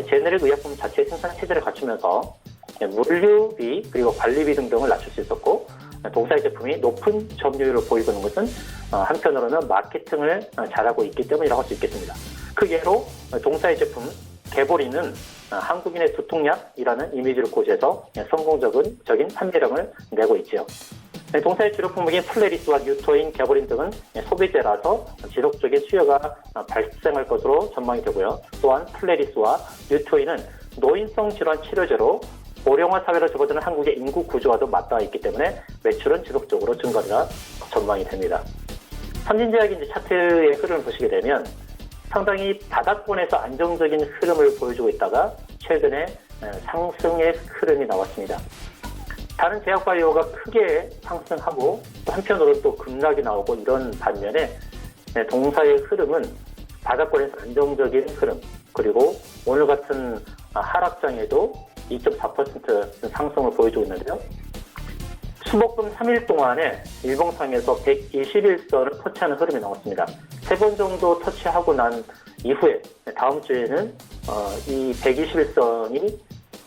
제너릭 의약품 자체 생산 체제를 갖추면서 물류비 그리고 관리비 등등을 낮출 수 있었고 동사의 제품이 높은 점유율을 보이고 있는 것은 한편으로는 마케팅을 잘하고 있기 때문이라고 할 수 있겠습니다. 그 예로 동사의 제품 개보리는 한국인의 두통약이라는 이미지를 고지해서 성공적인 판매량을 내고 있지요. 동사의 주력 품목인 플레리스와 뉴토인, 개보린 등은 소비재라서 지속적인 수요가 발생할 것으로 전망이 되고요. 또한 플레리스와 뉴토인은 노인성 질환 치료제로 고령화 사회로 접어드는 한국의 인구 구조와도 맞닿아 있기 때문에 매출은 지속적으로 증가가 전망이 됩니다. 삼진제약이 이제 차트의 흐름을 보시게 되면 상당히 바닥권에서 안정적인 흐름을 보여주고 있다가 최근에 상승의 흐름이 나왔습니다. 다른 제약바이오가 크게 상승하고 한편으로 또 급락이 나오고 이런 반면에 동사의 흐름은 바닥권에서 안정적인 흐름 그리고 오늘 같은 하락장에도 2.4% 상승을 보여주고 있는데요. 수목금 3일 동안에 일봉상에서 121선을 터치하는 흐름이 나왔습니다. 3번 정도 터치하고 난 이후에 다음 주에는 이 121선이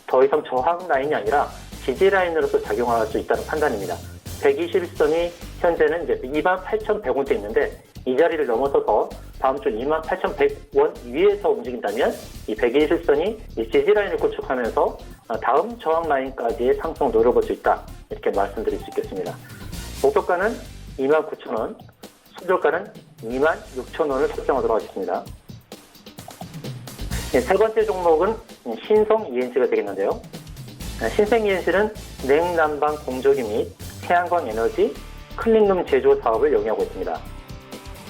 더 이상 저항 라인이 아니라 지지 라인으로서 작용할 수 있다는 판단입니다. 121선이 현재는 이제 28,100원대 있는데 이 자리를 넘어서서 다음 주 28,100원 위에서 움직인다면 이 121선이 이 지지 라인을 구축하면서 다음 저항 라인까지의 상승을 노려볼 수 있다. 이렇게 말씀드릴 수 있겠습니다. 목표가는 29,000원, 손절가는 26,000원을 설정하도록 하겠습니다. 세 번째 종목은 신성 ENC가 되겠는데요. 신생이엔실은 냉난방 공조기 및 태양광 에너지 클린룸 제조 사업을 영위하고 있습니다.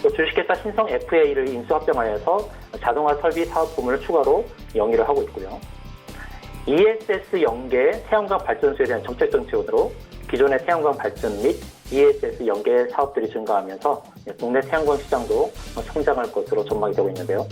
또 주식회사 신성 FA를 인수 합병하여서 자동화 설비 사업 부문을 추가로 영위를 하고 있고요. ESS 연계 태양광 발전소에 대한 정책적 지원으로 기존의 태양광 발전 및 ESS 연계 사업들이 증가하면서 국내 태양광 시장도 성장할 것으로 전망이 되고 있는데요.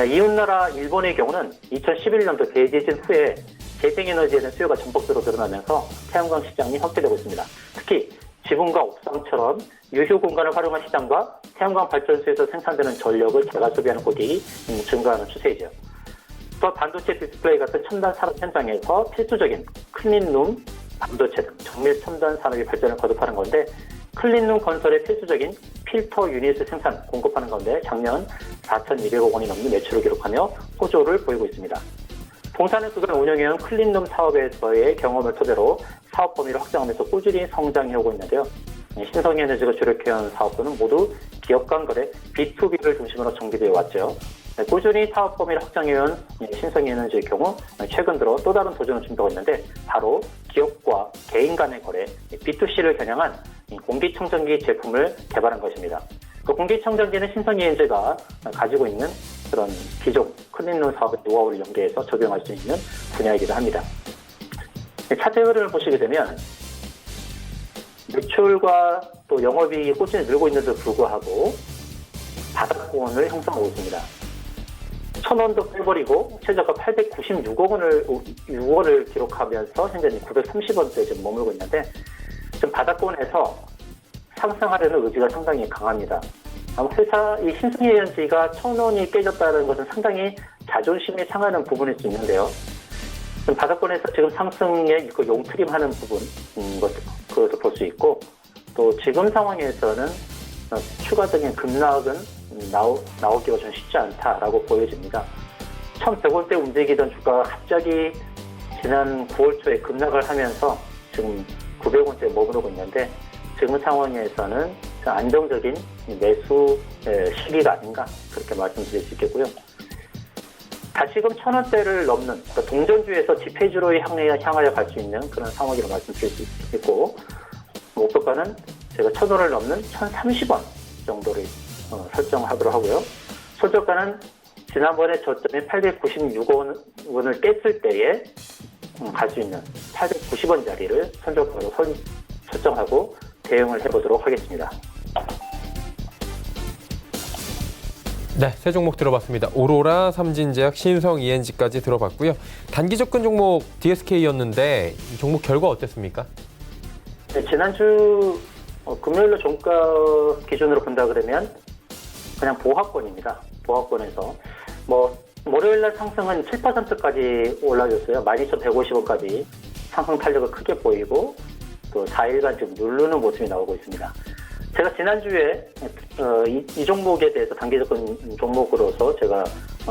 이웃나라 일본의 경우는 2011년도 대지진 후에 재생에너지에 대한 수요가 전폭적으로 늘어나면서 태양광 시장이 확대되고 있습니다. 특히 지붕과 옥상처럼 유휴 공간을 활용한 시장과 태양광 발전소에서 생산되는 전력을 재가 소비하는 고객이 증가하는 추세이죠. 또 반도체 디스플레이 같은 첨단 산업 현장에서 필수적인 클린룸 반도체 등 정밀 첨단 산업이 발전을 거듭하는 건데 클린룸 건설에 필수적인 필터 유닛을 생산, 공급하는 가운데 작년 4,200억 원이 넘는 매출을 기록하며 호조를 보이고 있습니다. 동사는 그간 운영해온 클린룸 사업에서의 경험을 토대로 사업 범위를 확장하면서 꾸준히 성장해오고 있는데요. 신성에너지가 주력해온 사업부는 모두 기업 간 거래 B2B를 중심으로 전개되어 왔죠. 꾸준히 사업 범위를 확장해온 신성에너지의 경우 최근 들어 또 다른 도전을 준비하고 있는데 바로 기업과 개인 간의 거래 B2C를 겨냥한 공기청정기 제품을 개발한 것입니다. 그 공기청정기는 신성에너지가 가지고 있는 그런 기존 클린룸 사업의 노하우를 연계해서 적용할 수 있는 분야이기도 합니다. 차트 흐름을 보시게 되면 매출과 또 영업이익이 꾸준히 늘고 있는데도 불구하고 바닥권을 형성하고 있습니다. 1,000원도 빼버리고 최저가 896원을 기록하면서 현재 930원대에 지금 머물고 있는데 지금 바닥권에서 상승하려는 의지가 상당히 강합니다. 회사 이 신성에너지가 1,000원이 깨졌다는 것은 상당히 자존심이 상하는 부분일 수 있는데요. 지금 바닥권에서 지금 상승에 그 용트림하는 부분 그것도 볼 수 있고 또 지금 상황에서는 추가적인 급락은 나오기가 좀 쉽지 않다라고 보여집니다. 1,100원대 움직이던 주가가 갑자기 지난 9월 초에 급락을 하면서 지금 900원대에 머무르고 있는데 지금 상황에서는 안정적인 매수 시기가 아닌가 그렇게 말씀드릴 수 있겠고요. 다시금 1,000원대를 넘는 그러니까 동전주에서 지폐주로 향하여 갈 수 있는 그런 상황이라고 말씀드릴 수 있고 목표가는 제가 1,000원을 넘는 1,030원 정도를 설정하도록 하고요. 손절가는 지난번에 저점이 896원을 깼을 때에 갈 수 있는 890원짜리를 손절가로 설정하고 대응을 해보도록 하겠습니다. 네, 세 종목 들어봤습니다. 오로라, 삼진제약, 신성 ENG까지 들어봤고요. 단기 접근 종목 DSK였는데 이 종목 결과 어땠습니까? 네, 지난주 금요일로 종가 기준으로 본다 그러면 그냥 보합권입니다. 보합권에서 월요일날 상승은 7%까지 올라졌어요. 12,150원까지 상승 탄력을 크게 보이고 또 4일간 지금 누르는 모습이 나오고 있습니다. 제가 지난주에 이 종목에 대해서 단기 접근 종목으로서 제가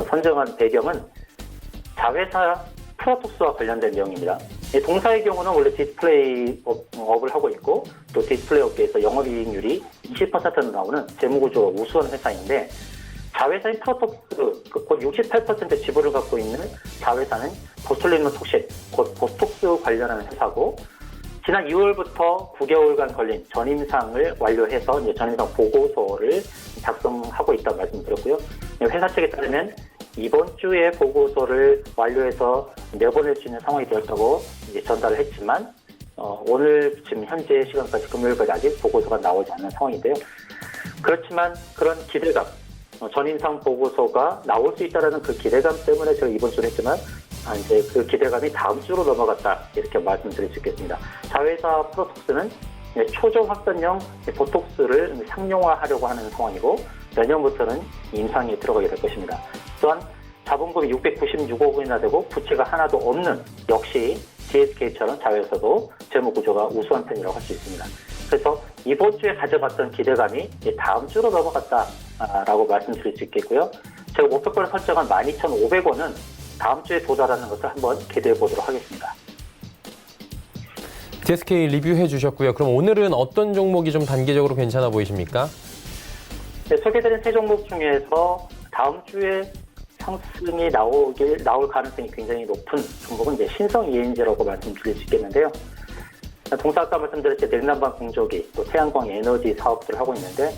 선정한 배경은 자회사 프로톡스와 관련된 내용입니다. 동사의 경우는 원래 디스플레이 업을 하고 있고 또 디스플레이 업계에서 영업이익률이 20% 나오는 재무구조가 우수한 회사인데 자회사인 프로톡스 곧 68% 지분을 갖고 있는 자회사는 보툴리눔 톡신 곧 보톡스 관련하는 회사고 지난 2월부터 9개월간 걸린 전임상을 완료해서 이제 전임상 보고서를 작성하고 있다고 말씀드렸고요. 회사 측에 따르면 이번 주에 보고서를 완료해서 내보낼 수 있는 상황이 되었다고 이제 전달을 했지만 오늘 지금 현재 시간까지 금요일까지 아직 보고서가 나오지 않는 상황인데요. 그렇지만 그런 기대감, 전임상 보고서가 나올 수 있다는 그 기대감 때문에 제가 이번 주를 했지만 이제 그 기대감이 다음 주로 넘어갔다 이렇게 말씀드릴 수 있겠습니다. 자회사 프로톡스는 초정 확산형 보톡스를 상용화하려고 하는 상황이고 내년부터는 임상에 들어가게 될 것입니다. 또한 자본금이 696억 원이나 되고 부채가 하나도 없는 역시 DSK처럼 자회사도 재무구조가 우수한 편이라고 할 수 있습니다. 그래서 이번 주에 가져갔던 기대감이 다음 주로 넘어갔다라고 말씀드릴 수 있겠고요. 제가 목표가를 설정한 12,500원은 다음 주에 도달하는 것을 한번 기대해 보도록 하겠습니다. DSK 리뷰해 주셨고요. 그럼 오늘은 어떤 종목이 좀 단기적으로 괜찮아 보이십니까? 네, 소개드린 세 종목 중에서 다음 주에 상승이 나올 가능성이 굉장히 높은 종목은 이제 신성 ENG라고 말씀드릴 수 있겠는데요. 동사 아까 말씀드렸듯이 내리난방 공조기, 또 태양광 에너지 사업들을 하고 있는데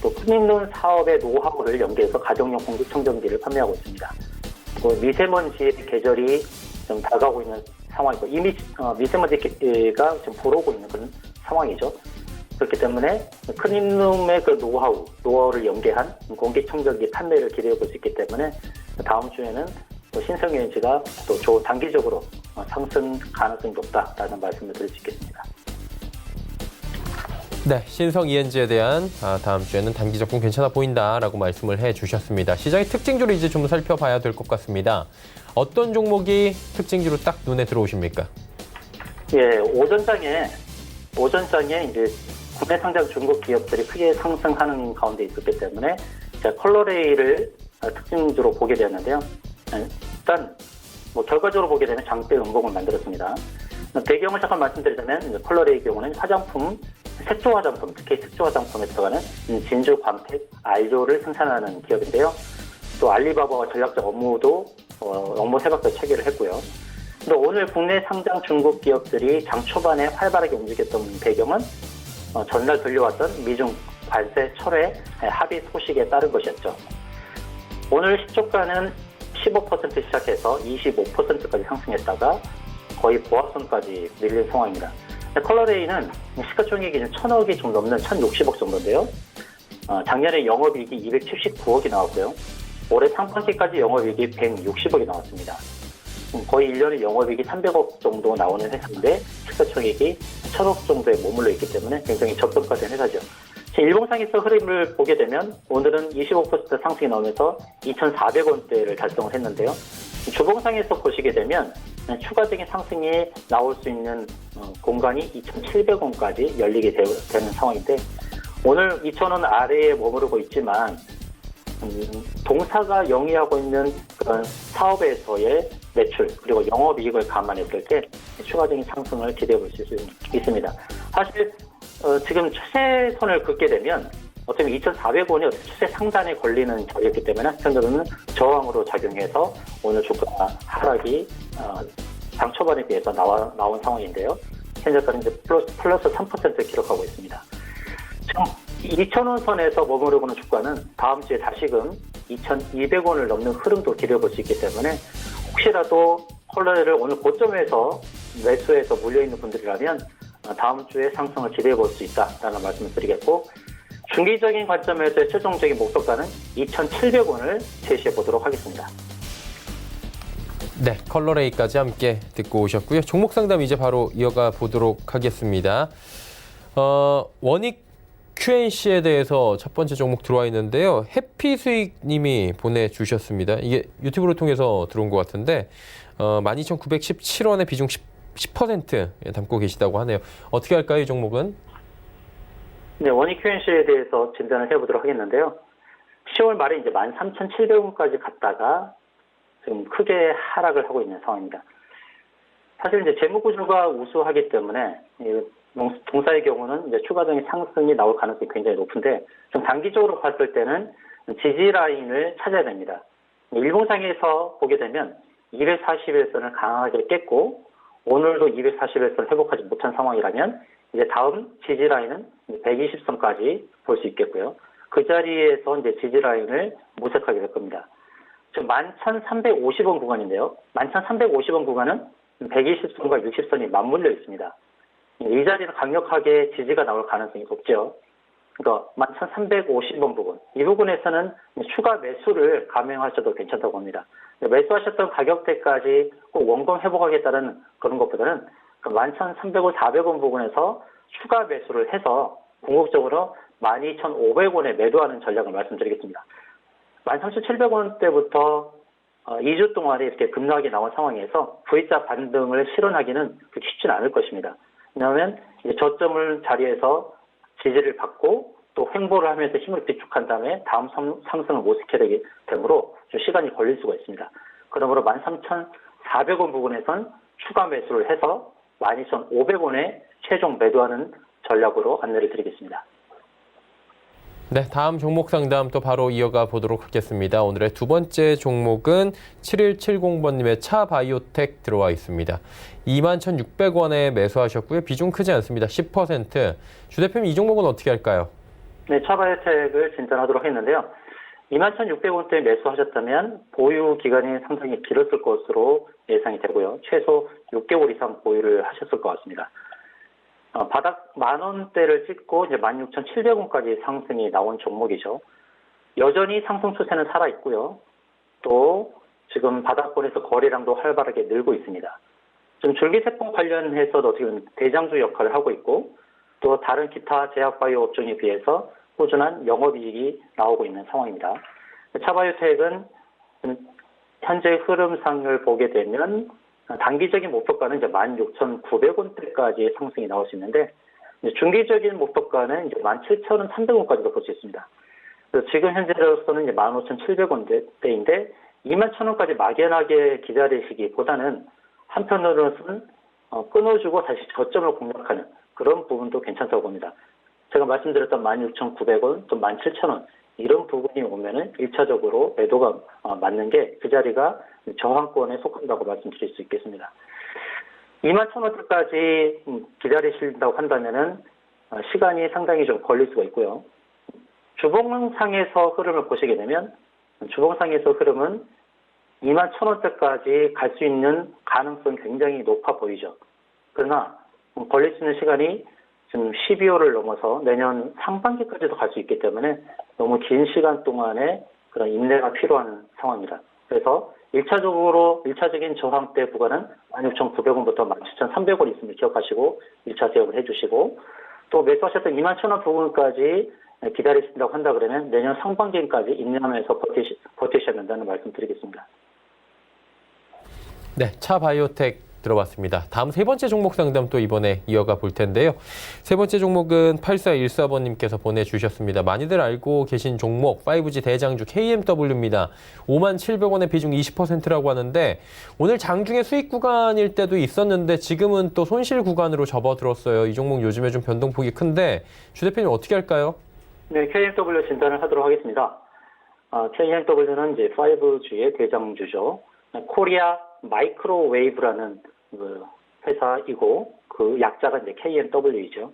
또 큰인눈 사업의 노하우를 연계해서 가정용 공기청정기를 판매하고 있습니다. 또 미세먼지의 계절이 좀 다가오고 있는 상황이고 이미 미세먼지가 지금 불어오고 있는 그런 상황이죠. 그렇기 때문에 큰인룸의 그 노하우를 연계한 공기청정기 판매를 기대해 볼 수 있기 때문에 다음 주에는 신성유엔지가 또 단기적으로 상승 가능성이 높다라는 말씀을 드릴 수 있겠습니다. 네, 신성 ENG에 대한 다음 주에는 단기 접근 괜찮아 보인다라고 말씀을 해주셨습니다. 시장의 특징주를 이제 좀 살펴봐야 될 것 같습니다. 어떤 종목이 특징주로 딱 눈에 들어오십니까? 예, 오전장에 이제 국내 상장 중국 기업들이 크게 상승하는 가운데 있었기 때문에 제가 컬러레이를 특징주로 보게 되었는데요. 일단 결과적으로 보게 되면 장대 음봉을 만들었습니다. 배경을 잠깐 말씀드리자면 컬러레이 경우는 색조 화장품, 특히 색조 화장품에 들어가는 진주, 광택, 알조를 생산하는 기업인데요. 또 알리바바와 전략적 업무 세박도 체결을 했고요. 또 오늘 국내 상장 중국 기업들이 장 초반에 활발하게 움직였던 배경은 전날 들려왔던 미중 관세 철회 합의 소식에 따른 것이었죠. 오늘 시초가는 15% 시작해서 25%까지 상승했다가 거의 보합선까지 밀린 상황입니다. 컬러레이는 시가총액이 1,000억이 좀 넘는 1,060억 정도인데요. 작년에 영업이익이 279억이 나왔고요. 올해 상반기까지 영업이익이 160억이 나왔습니다. 거의 1년에 영업이익이 300억 정도 나오는 회사인데 시가총액이 1,000억 정도에 머물러 있기 때문에 굉장히 저평가된 회사죠. 일봉상에서 흐름을 보게 되면 오늘은 25% 상승이 나오면서 2,400원대를 달성을 했는데요. 주봉상에서 보시게 되면 추가적인 상승이 나올 수 있는 공간이 2,700원까지 열리게 되는 상황인데 오늘 2,000원 아래에 머무르고 있지만 동사가 영위하고 있는 그런 사업에서의 매출 그리고 영업이익을 감안했을 때 추가적인 상승을 기대해 볼 수 있습니다. 사실 지금 추세선을 긋게 되면 어쩌면 2,400원이 추세 상단에 걸리는 자리였기 때문에 현재로는 저항으로 작용해서 오늘 주가 하락이 장 초반에 비해서 나온 상황인데요. 현재까지 이제 플러스 3% 기록하고 있습니다. 지금 2,000원 선에서 머무르고 있는 주가는 다음 주에 다시금 2,200원을 넘는 흐름도 기대해 볼 수 있기 때문에 혹시라도 컬러레이를 오늘 고점에서 매수해서 물려있는 분들이라면 다음 주에 상승을 기대해 볼 수 있다라는 말씀을 드리겠고 중기적인 관점에서의 최종적인 목표가는 2,700원을 제시해 보도록 하겠습니다. 네, 컬러레이까지 함께 듣고 오셨고요. 종목 상담 이제 바로 이어가 보도록 하겠습니다. 원익 QNC에 대해서 첫 번째 종목 들어와 있는데요. 해피수익님이 보내주셨습니다. 이게 유튜브를 통해서 들어온 것 같은데 12,917원의 비중 10% 담고 계시다고 하네요. 어떻게 할까요, 이 종목은? 네, 원익 QNC에 대해서 진단을 해보도록 하겠는데요. 10월 말에 이제 13,700원까지 갔다가 지금 크게 하락을 하고 있는 상황입니다. 사실 이제 재무구조가 우수하기 때문에 동사의 경우는 이제 추가적인 상승이 나올 가능성이 굉장히 높은데 좀 단기적으로 봤을 때는 지지 라인을 찾아야 됩니다. 일봉상에서 보게 되면 241선을 강하게 깼고 오늘도 241선을 회복하지 못한 상황이라면 이제 다음 지지 라인은 120선까지 볼 수 있겠고요. 그 자리에서 이제 지지 라인을 모색하게 될 겁니다. 지금 11,350원 구간인데요. 11,350원 구간은 120선과 60선이 맞물려 있습니다. 이 자리는 강력하게 지지가 나올 가능성이 높죠. 그러니까 11,350원 부분. 이 부분에서는 추가 매수를 감행하셔도 괜찮다고 합니다. 매수하셨던 가격대까지 꼭 원금 회복하겠다는 그런 것보다는 11,300원, 400원 부분에서 추가 매수를 해서 궁극적으로 12,500원에 매도하는 전략을 말씀드리겠습니다. 13,700원대부터 2주 동안에 이렇게 급락이 나온 상황에서 V자 반등을 실현하기는 그렇게 쉽지는 않을 것입니다. 왜냐하면 이제 저점을 자리에서 지지를 받고 또 횡보를 하면서 힘을 비축한 다음에 다음 상승을 모색해야 되기 때문에 좀 시간이 걸릴 수가 있습니다. 그러므로 13,400원 부분에선 추가 매수를 해서 12,500원에 최종 매도하는 전략으로 안내를 드리겠습니다. 네, 다음 종목 상담 또 바로 이어가 보도록 하겠습니다. 오늘의 두 번째 종목은 7170번님의 차바이오텍 들어와 있습니다. 21,600원에 매수하셨고요. 비중 크지 않습니다. 10%. 주 대표님 이 종목은 어떻게 할까요? 네, 차바이오텍을 진단하도록 했는데요. 21,600원대에 매수하셨다면 보유 기간이 상당히 길었을 것으로 예상이 되고요. 최소 6개월 이상 보유를 하셨을 것 같습니다. 바닥 10,000원대를 찍고 이제 16,700원까지 상승이 나온 종목이죠. 여전히 상승 추세는 살아있고요. 또 지금 바닥권에서 거래량도 활발하게 늘고 있습니다. 좀 줄기세포 관련해서도 어떻게 보면 대장주 역할을 하고 있고 또 다른 기타 제약바이오 업종에 비해서 꾸준한 영업이익이 나오고 있는 상황입니다. 차바이오텍은 현재 흐름상을 보게 되면 단기적인 목표가는 이제 16,900원대까지 상승이 나올 수 있는데 중기적인 목표가는 이제 17,300원까지도 볼 수 있습니다. 그래서 지금 현재로서는 이제 15,700원대인데 21,000원까지 막연하게 기다리시기보다는 한편으로는 끊어주고 다시 저점을 공략하는 그런 부분도 괜찮다고 봅니다. 제가 말씀드렸던 16,900원, 또 17,000원 이런 부분이 오면은 1차적으로 매도가 맞는 게 그 자리가 저항권에 속한다고 말씀드릴 수 있겠습니다. 21,000원대까지 기다리신다고 한다면은 시간이 상당히 좀 걸릴 수가 있고요. 주봉상에서 흐름을 보시게 되면 주봉상에서 흐름은 21,000원대까지 갈 수 있는 가능성이 굉장히 높아 보이죠. 그러나 걸릴 수 있는 시간이 지금 12월을 넘어서 내년 상반기까지도 갈 수 있기 때문에 너무 긴 시간 동안에 그런 인내가 필요한 상황입니다. 그래서 1차적인 저항대 구간은 16,900원부터 17,300원 있음을 기억하시고 1차 대응을 해주시고 또 매수하셨던 21,000원 부분까지 기다리신다고 한다 그러면 내년 상반기까지 인내하면서 버티셔야 된다는 말씀 드리겠습니다. 네, 차바이오텍 들어봤습니다. 다음 세 번째 종목 상담 또 이번에 이어가 볼 텐데요. 세 번째 종목은 8414번님께서 보내주셨습니다. 많이들 알고 계신 종목 5G 대장주 KMW입니다. 57,000원의 비중 20%라고 하는데 오늘 장중에 수익 구간일 때도 있었는데 지금은 또 손실 구간으로 접어들었어요. 이 종목 요즘에 좀 변동폭이 큰데 주 대표님 어떻게 할까요? 네, KMW 진단을 하도록 하겠습니다. KMW는 이제 5G의 대장주죠. 코리아 마이크로웨이브라는 그 회사이고 그 약자가 이제 KMW이죠.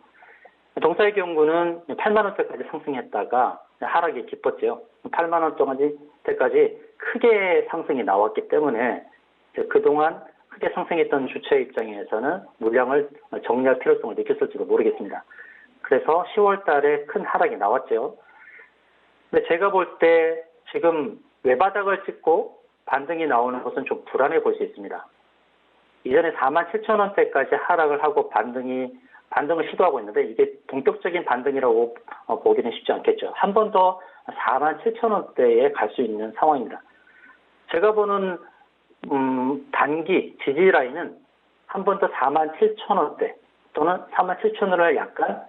동사의 경우는 8만 원대까지 상승했다가 하락이 깊었죠. 8만 원 때까지 크게 상승이 나왔기 때문에 그동안 크게 상승했던 주체 입장에서는 물량을 정리할 필요성을 느꼈을지도 모르겠습니다. 그래서 10월 달에 큰 하락이 나왔죠. 근데 제가 볼 때 지금 외바닥을 찍고 반등이 나오는 것은 좀 불안해 볼 수 있습니다. 이전에 47,000원대까지 하락을 하고 반등을 시도하고 있는데 이게 본격적인 반등이라고 보기는 쉽지 않겠죠. 한 번 더 47,000원대에 갈 수 있는 상황입니다. 제가 보는 단기 지지 라인은 한 번 더 47,000원대 또는 47,000원을 약간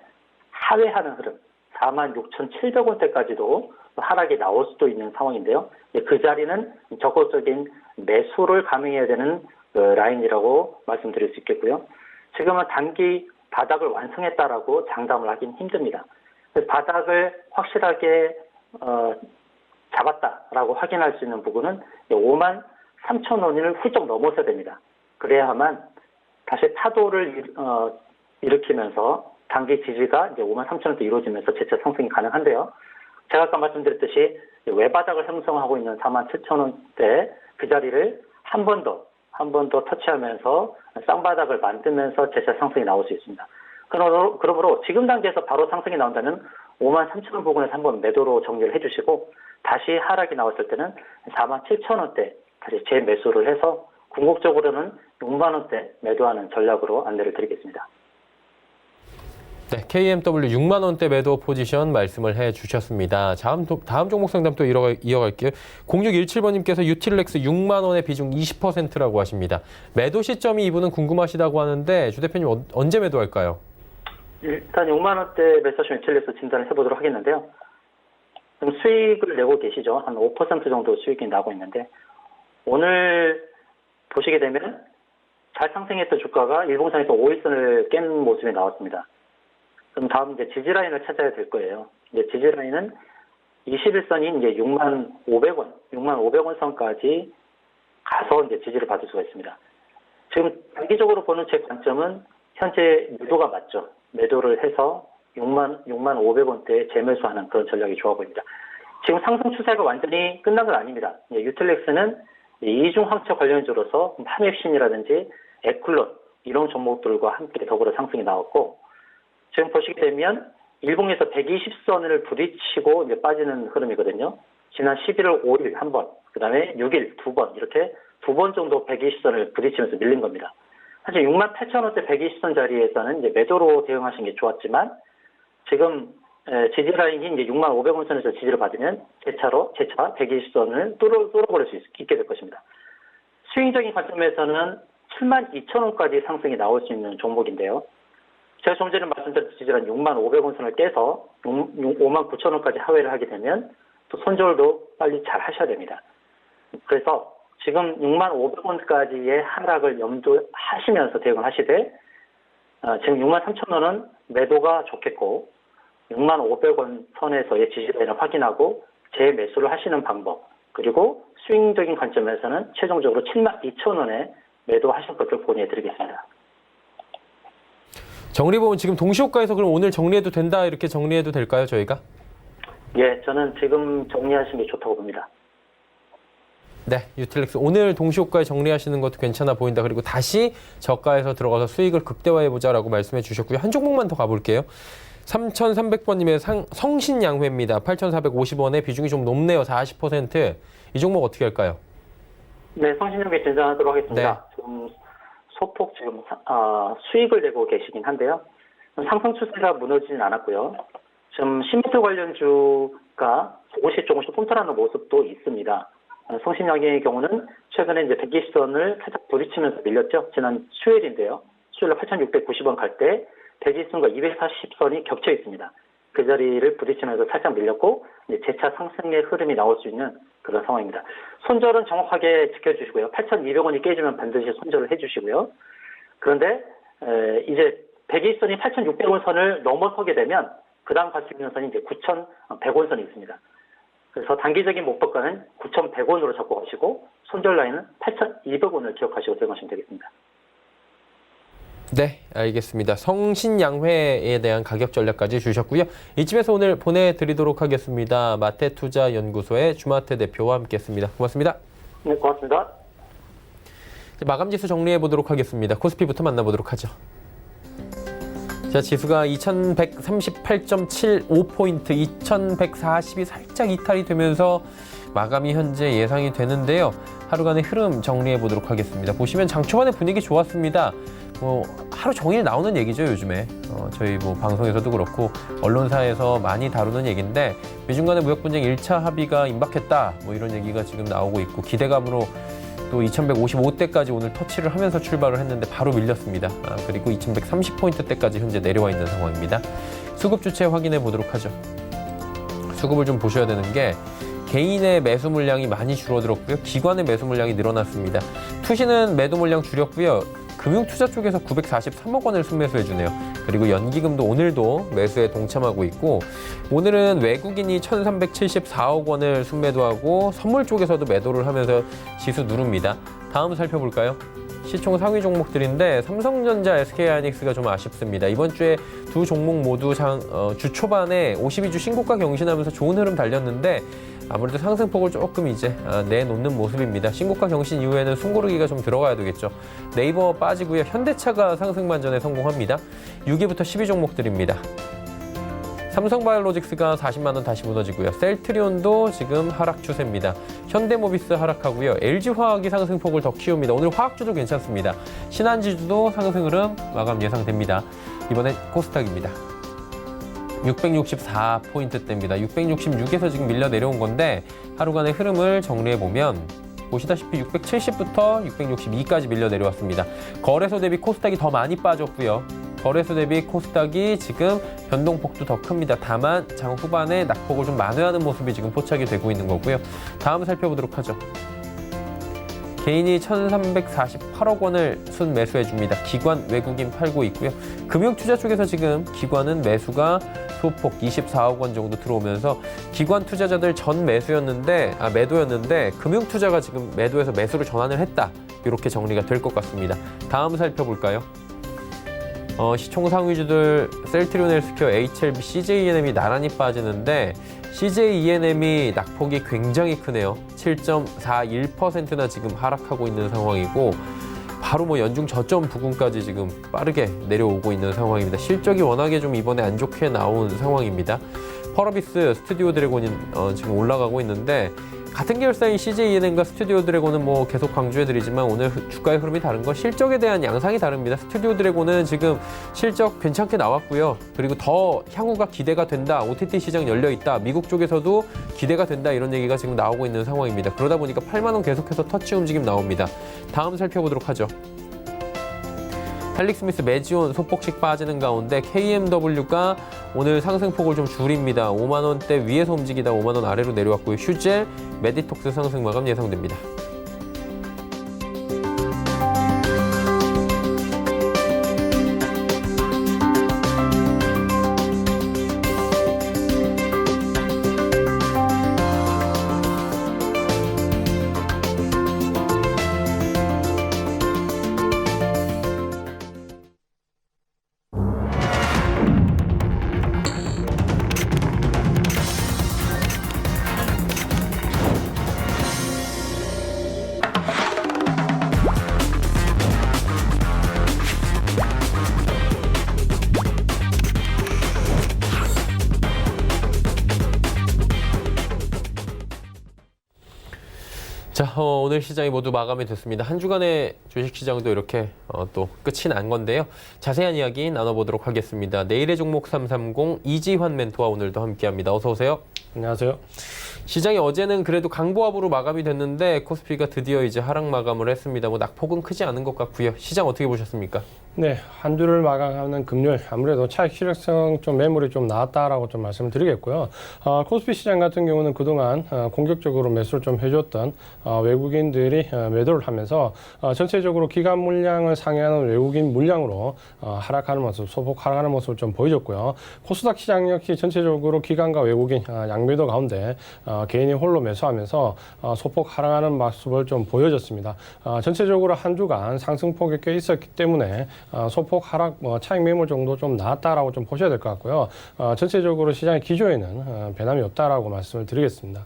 하회하는 흐름 46,700원대까지도 하락이 나올 수도 있는 상황인데요. 그 자리는 적극적인 매수를 감행해야 되는 라인이라고 말씀드릴 수 있겠고요. 지금은 단기 바닥을 완성했다라고 장담을 하긴 힘듭니다. 바닥을 확실하게 잡았다라고 확인할 수 있는 부분은 53,000원을 훌쩍 넘어서야 됩니다. 그래야만 다시 파도를 일으키면서 단기 지지가 이제 53,000원대 이루어지면서 재차 상승이 가능한데요. 제가 아까 말씀드렸듯이 외바닥을 형성하고 있는 47,000원대 그 자리를 한 번 더 터치하면서 쌍바닥을 만들면서 재차 상승이 나올 수 있습니다. 그러므로 지금 단계에서 바로 상승이 나온다면 53,000원 부근에서 한번 매도로 정리를 해주시고 다시 하락이 나왔을 때는 47,000원대 다시 재매수를 해서 궁극적으로는 6만 원대 매도하는 전략으로 안내를 드리겠습니다. 네, KMW 6만 원대 매도 포지션 말씀을 해주셨습니다. 다음 종목 상담 또 이어갈게요. 0617번님께서 유틸렉스 6만 원의 비중 20%라고 하십니다. 매도 시점이 이분은 궁금하시다고 하는데 주 대표님 언제 매도할까요? 일단 6만 원대 매수하시면 유틸렉스 진단을 해보도록 하겠는데요. 지금 수익을 내고 계시죠. 한 5% 정도 수익이 나고 있는데 오늘 보시게 되면 잘 상승했던 주가가 일봉상에서 5일선을 깬 모습이 나왔습니다. 그럼 다음 이제 지지라인을 찾아야 될 거예요. 이제 지지 라인은 21선인 이제 6만 500원 선까지 가서 이제 지지를 받을 수가 있습니다. 지금 단기적으로 보는 제 관점은 현재 매도가 맞죠. 매도를 해서 6만 500원대에 재매수하는 그런 전략이 좋아 보입니다. 지금 상승 추세가 완전히 끝난 건 아닙니다. 유틸렉스는 이중 황체 관련주로서 파맵신이라든지 에클론 이런 종목들과 함께 더불어 상승이 나왔고, 지금 보시게 되면 일봉에서 120선을 부딪히고 이제 빠지는 흐름이거든요. 지난 11월 5일 한 번, 그 다음에 6일 두 번, 이렇게 두 번 정도 120선을 부딪히면서 밀린 겁니다. 사실 68,000원대 120선 자리에서는 이제 매도로 대응하신 게 좋았지만, 지금 지지 라인이 이제 6만 500원 선에서 지지를 받으면 재차 120선을 뚫어버릴 수 있게 될 것입니다. 스윙적인 관점에서는 72,000원까지 상승이 나올 수 있는 종목인데요. 제가 좀 전에 말씀드린 지지란 6만 500원 선을 깨서 5만 9천원까지 하회를 하게 되면 또 손절도 빨리 잘 하셔야 됩니다. 그래서 지금 6만 500원까지의 하락을 염두하시면서 대응을 하시되, 지금 6만 3천원은 매도가 좋겠고 6만 500원 선에서의 지지라인을 확인하고 재매수를 하시는 방법, 그리고 스윙적인 관점에서는 최종적으로 7만 2천원에 매도하실 것을 권유해드리겠습니다. 정리보면 지금 동시호가에서 그럼 오늘 정리해도 된다 이렇게 정리해도 될까요, 저희가? 예, 저는 지금 정리하시는 게 좋다고 봅니다. 네, 유틸렉스 오늘 동시호가에 정리하시는 것도 괜찮아 보인다. 그리고 다시 저가에서 들어가서 수익을 극대화해보자라고 말씀해 주셨고요. 한 종목만 더 가볼게요. 3,300번님의 성신양회입니다. 8,450원에 비중이 좀 높네요. 40%. 이 종목 어떻게 할까요? 네, 성신양회 진행하도록 하겠습니다. 네. 지금 소폭 지금 수익을 내고 계시긴 한데요. 상승 추세가 무너지진 않았고요. 지금 시멘트 관련주가 조금씩 홈탈하는 모습도 있습니다. 성신양의 경우는 최근에 이제 120선을 살짝 부딪히면서 밀렸죠. 지난 수요일인데요. 수요일 8,690원 갈 때 120선과 240선이 겹쳐 있습니다. 그 자리를 부딪히면서 살짝 밀렸고 이제 재차 상승의 흐름이 나올 수 있는 그런 상황입니다. 손절은 정확하게 지켜주시고요. 8,200원이 깨지면 반드시 손절을 해주시고요. 그런데 이제 120선이 8,600원 선을 넘어서게 되면 그 다음 갈 수 있는 선이 이제 9,100원 선이 있습니다. 그래서 단기적인 목표가는 9,100원으로 잡고 가시고 손절 라인은 8,200원을 기억하시고 들어가시면 되겠습니다. 네, 알겠습니다. 성신양회에 대한 가격 전략까지 주셨고요. 이쯤에서 오늘 보내드리도록 하겠습니다. 마태투자연구소의 주마태 대표와 함께했습니다. 고맙습니다. 네, 고맙습니다. 마감지수 정리해보도록 하겠습니다. 코스피부터 만나보도록 하죠. 자, 지수가 2138.75포인트, 2140이 살짝 이탈이 되면서 마감이 현재 예상이 되는데요. 하루간의 흐름 정리해보도록 하겠습니다. 보시면 장 초반에 분위기 좋았습니다. 하루 종일 나오는 얘기죠, 요즘에. 저희 방송에서도 그렇고 언론사에서 많이 다루는 얘기인데, 미중 간의 무역 분쟁 1차 합의가 임박했다, 이런 얘기가 지금 나오고 있고, 기대감으로 또 2155대까지 오늘 터치를 하면서 출발을 했는데 바로 밀렸습니다. 그리고 2130포인트대까지 현재 내려와 있는 상황입니다. 수급 주체 확인해 보도록 하죠. 수급을 좀 보셔야 되는 게, 개인의 매수 물량이 많이 줄어들었고요. 기관의 매수 물량이 늘어났습니다. 투시는 매도 물량 줄였고요. 금융투자 쪽에서 943억 원을 순매수해주네요. 그리고 연기금도 오늘도 매수에 동참하고 있고, 오늘은 외국인이 1374억 원을 순매도하고 선물 쪽에서도 매도를 하면서 지수 누릅니다. 다음 살펴볼까요? 시총 상위 종목들인데 삼성전자, SK하이닉스가 좀 아쉽습니다. 이번 주에 두 종목 모두 주 초반에 52주 신고가 경신하면서 좋은 흐름 달렸는데 아무래도 상승폭을 조금 이제 내놓는 모습입니다. 신고가 경신 이후에는 숨고르기가 좀 들어가야 되겠죠. 네이버 빠지고요. 현대차가 상승 반전에 성공합니다. 6위부터 10위 종목들입니다. 삼성바이오로직스가 40만 원 다시 무너지고요. 셀트리온도 지금 하락 추세입니다. 현대모비스 하락하고요. LG화학이 상승폭을 더 키웁니다. 오늘 화학주도 괜찮습니다. 신한지주도 상승 흐름 마감 예상됩니다. 이번엔 코스닥입니다. 664포인트대입니다. 666에서 지금 밀려 내려온 건데 하루간의 흐름을 정리해보면 보시다시피 670부터 662까지 밀려 내려왔습니다. 거래소 대비 코스닥이 더 많이 빠졌고요. 거래소 대비 코스닥이 지금 변동폭도 더 큽니다. 다만 장 후반에 낙폭을 좀 만회하는 모습이 지금 포착이 되고 있는 거고요. 다음 살펴보도록 하죠. 개인이 1,348억 원을 순매수해 줍니다. 기관, 외국인 팔고 있고요. 금융투자 쪽에서 지금 기관은 매수가 소폭 24억 원 정도 들어오면서 기관 투자자들 전 매도였는데 금융투자가 지금 매도에서 매수로 전환을 했다. 이렇게 정리가 될 것 같습니다. 다음 살펴볼까요? 시총 상위주들 셀트리온 헬스케어, HLB, CJENM이 나란히 빠지는데 CJENM이 낙폭이 굉장히 크네요. 7.41%나 지금 하락하고 있는 상황이고 바로 연중 저점 부근까지 지금 빠르게 내려오고 있는 상황입니다. 실적이 워낙에 좀 이번에 안 좋게 나온 상황입니다. 펄어비스, 스튜디오 드래곤이 지금 올라가고 있는데 같은 계열사인 CJENM과 스튜디오 드래곤은 계속 강조해드리지만 오늘 주가의 흐름이 다른 건 실적에 대한 양상이 다릅니다. 스튜디오 드래곤은 지금 실적 괜찮게 나왔고요. 그리고 더 향후가 기대가 된다. OTT 시장 열려있다. 미국 쪽에서도 기대가 된다. 이런 얘기가 지금 나오고 있는 상황입니다. 그러다 보니까 8만 원 계속해서 터치 움직임 나옵니다. 다음 살펴보도록 하죠. 헬릭스미스, 메지온 소폭씩 빠지는 가운데 KMW가 오늘 상승폭을 좀 줄입니다. 5만 원대 위에서 움직이다 5만 원 아래로 내려왔고요. 휴젤, 메디톡스 상승 마감 예상됩니다. 자, 오늘 시장이 모두 마감이 됐습니다. 한 주간의 주식시장도 이렇게 또 끝이 난 건데요. 자세한 이야기 나눠보도록 하겠습니다. 내일의 종목 330 이지환 멘토와 오늘도 함께합니다. 어서 오세요. 안녕하세요. 시장이 어제는 그래도 강보합으로 마감이 됐는데 코스피가 드디어 이제 하락 마감을 했습니다. 낙폭은 크지 않은 것 같고요. 시장 어떻게 보셨습니까? 네, 한 주를 마감하는 금요일 아무래도 차익 실효성 좀 매물이 좀 나왔다라고 좀 말씀을 드리겠고요. 코스피 시장 같은 경우는 그동안 공격적으로 매수를 좀 해줬던 외국인들이 매도를 하면서 전체적으로 기관 물량을 상회하는 외국인 물량으로 하락하는 모습, 소폭 하락하는 모습을 좀 보여줬고요. 코스닥 시장 역시 전체적으로 기관과 외국인 양매도 가운데 개인이 홀로 매수하면서 소폭 하락하는 모습을 좀 보여줬습니다. 전체적으로 한 주간 상승폭이 꽤 있었기 때문에 소폭 하락 차익 매물 정도 좀 나왔다라고 좀 보셔야 될 것 같고요. 전체적으로 시장의 기조에는 변함이 없다라고 말씀을 드리겠습니다.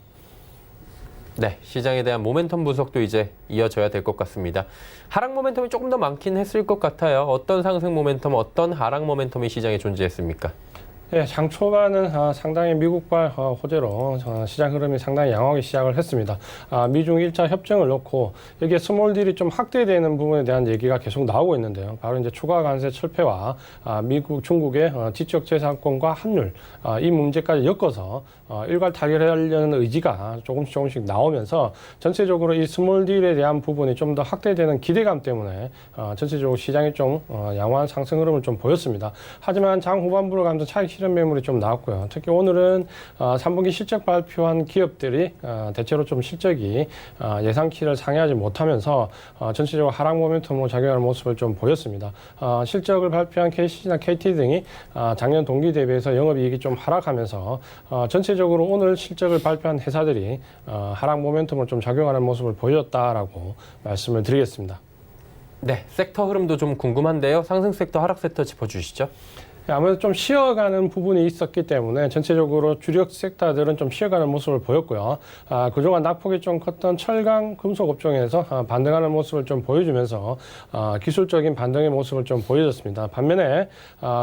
네, 시장에 대한 모멘텀 분석도 이제 이어져야 될 것 같습니다. 하락 모멘텀이 조금 더 많긴 했을 것 같아요. 어떤 상승 모멘텀, 어떤 하락 모멘텀이 시장에 존재했습니까? 네, 장 초반은 상당히 미국발 호재로 시장 흐름이 상당히 양호하게 시작을 했습니다. 미중 1차 협정을 놓고 여기에 스몰딜이 좀 확대되는 부분에 대한 얘기가 계속 나오고 있는데요. 바로 이제 추가 관세 철폐와 미국, 중국의 지적재산권과 환율 이 문제까지 엮어서 일괄 타결하려는 의지가 조금씩 나오면서 전체적으로 이 스몰딜에 대한 부분이 좀 더 확대되는 기대감 때문에 전체적으로 시장이 좀 양호한 상승 흐름을 좀 보였습니다. 하지만 장 후반부로 가면서 차익 실현 매물이 좀 나왔고요. 특히 오늘은 3분기 실적 발표한 기업들이 대체로 좀 실적이 예상치를 상회하지 못하면서 전체적으로 하락 모멘텀으로 작용하는 모습을 좀 보였습니다. 실적을 발표한 KC나 KT 등이 작년 동기 대비해서 영업이익이 좀 하락하면서 전체적으로 오늘 실적을 발표한 회사들이 하락 모멘텀을 좀 작용하는 모습을 보였다라고 말씀을 드리겠습니다. 네, 섹터 흐름도 좀 궁금한데요. 상승 섹터, 하락 섹터 짚어주시죠. 아무래도 좀 쉬어가는 부분이 있었기 때문에 전체적으로 주력 섹터들은 좀 쉬어가는 모습을 보였고요. 그동안 낙폭이 좀 컸던 철강, 금속 업종에서 반등하는 모습을 좀 보여주면서 기술적인 반등의 모습을 좀 보여줬습니다. 반면에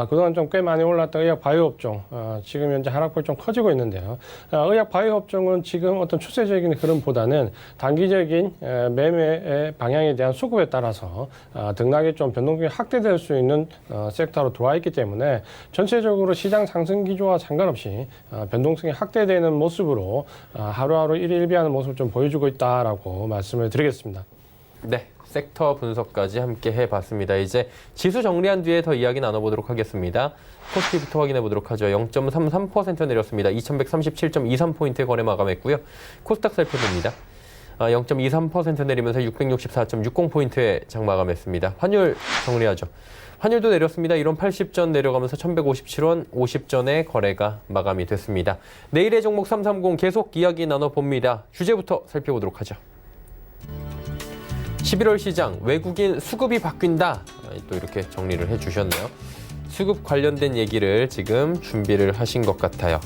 그동안 좀 꽤 많이 올랐던 의약 바이오 업종, 지금 현재 하락폭이 좀 커지고 있는데요. 의약 바이오 업종은 지금 어떤 추세적인 흐름보다는 단기적인 매매의 방향에 대한 수급에 따라서 등락이 좀 변동성이 확대될 수 있는 섹터로 들어와 있기 때문에 전체적으로 시장 상승 기조와 상관없이 변동성이 확대되는 모습으로 하루하루 일일비하는 모습을 좀 보여주고 있다라고 말씀을 드리겠습니다. 네, 섹터 분석까지 함께 해봤습니다. 이제 지수 정리한 뒤에 더 이야기 나눠보도록 하겠습니다. 코스피부터 확인해 보도록 하죠. 0.33% 내렸습니다. 2137.23포인트에 거래 마감했고요. 코스닥 살펴봅니다. 0.23% 내리면서 664.60포인트에 장마감했습니다. 환율 정리하죠. 환율도 내렸습니다. 1원 80전 내려가면서 1,157원 50전에 거래가 마감이 됐습니다. 내일의 종목 330 계속 이야기 나눠봅니다. 주제부터 살펴보도록 하죠. 11월 시장 외국인 수급이 바뀐다. 또 이렇게 정리를 해주셨네요. 수급 관련된 얘기를 지금 준비를 하신 것 같아요.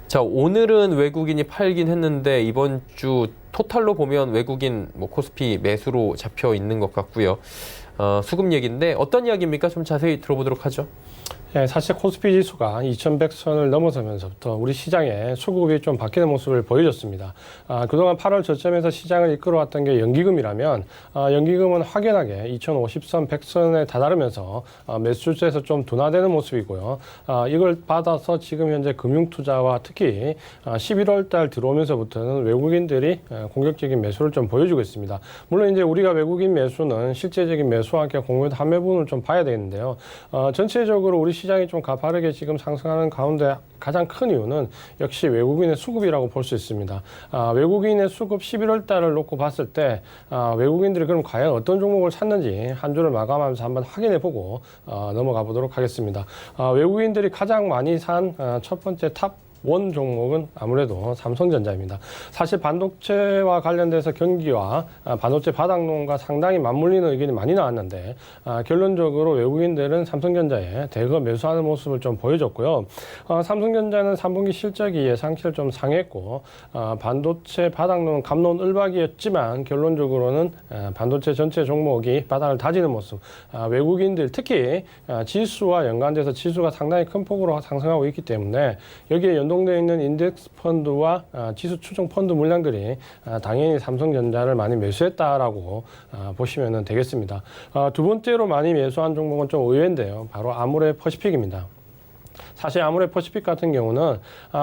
자, 오늘은 외국인이 팔긴 했는데 이번 주 토탈로 보면 외국인 코스피 매수로 잡혀 있는 것 같고요. 수급 얘기인데 어떤 이야기입니까? 좀 자세히 들어보도록 하죠. 네, 사실 코스피 지수가 2,100선을 넘어서면서부터 우리 시장에 수급이 좀 바뀌는 모습을 보여줬습니다. 그동안 8월 저점에서 시장을 이끌어왔던 게 연기금이라면 연기금은 확연하게 2,050선, 100선에 다다르면서 매수 추세에서 좀 둔화되는 모습이고요. 이걸 받아서 지금 현재 금융투자와 특히 11월 달 들어오면서부터는 외국인들이 공격적인 매수를 좀 보여주고 있습니다. 물론 이제 우리가 외국인 매수는 실제적인 매수와 함께 공매도 판매 부분을 좀 봐야 되는데요. 전체적으로 우리 시장이 좀 가파르게 지금 상승하는 가운데 가장 큰 이유는 역시 외국인의 수급이라고 볼 수 있습니다. 외국인의 수급 11월 달을 놓고 봤을 때 외국인들이 그럼 과연 어떤 종목을 샀는지 한 주를 마감하면서 한번 확인해 보고 넘어가 보도록 하겠습니다. 외국인들이 가장 많이 산 첫 번째 탑 원 종목은 아무래도 삼성전자입니다. 사실 반도체와 관련돼서 경기와 반도체 바닥론과 상당히 맞물리는 의견이 많이 나왔는데 결론적으로 외국인들은 삼성전자에 대거 매수하는 모습을 좀 보여줬고요. 삼성전자는 3분기 실적이 예상치를 좀 상했고 반도체 바닥론 감론 을박이었지만 결론적으로는 반도체 전체 종목이 바닥을 다지는 모습, 외국인들 특히 지수와 연관돼서 지수가 상당히 큰 폭으로 상승하고 있기 때문에 여기에 연동되어 있는 인덱스 펀드와 지수 추종 펀드 물량들이 당연히 삼성전자를 많이 매수했다라고 보시면 되겠습니다. 두 번째로 많이 매수한 종목은 좀 의외인데요. 바로 아모레퍼시픽입니다. 사실 아모레퍼시픽 같은 경우는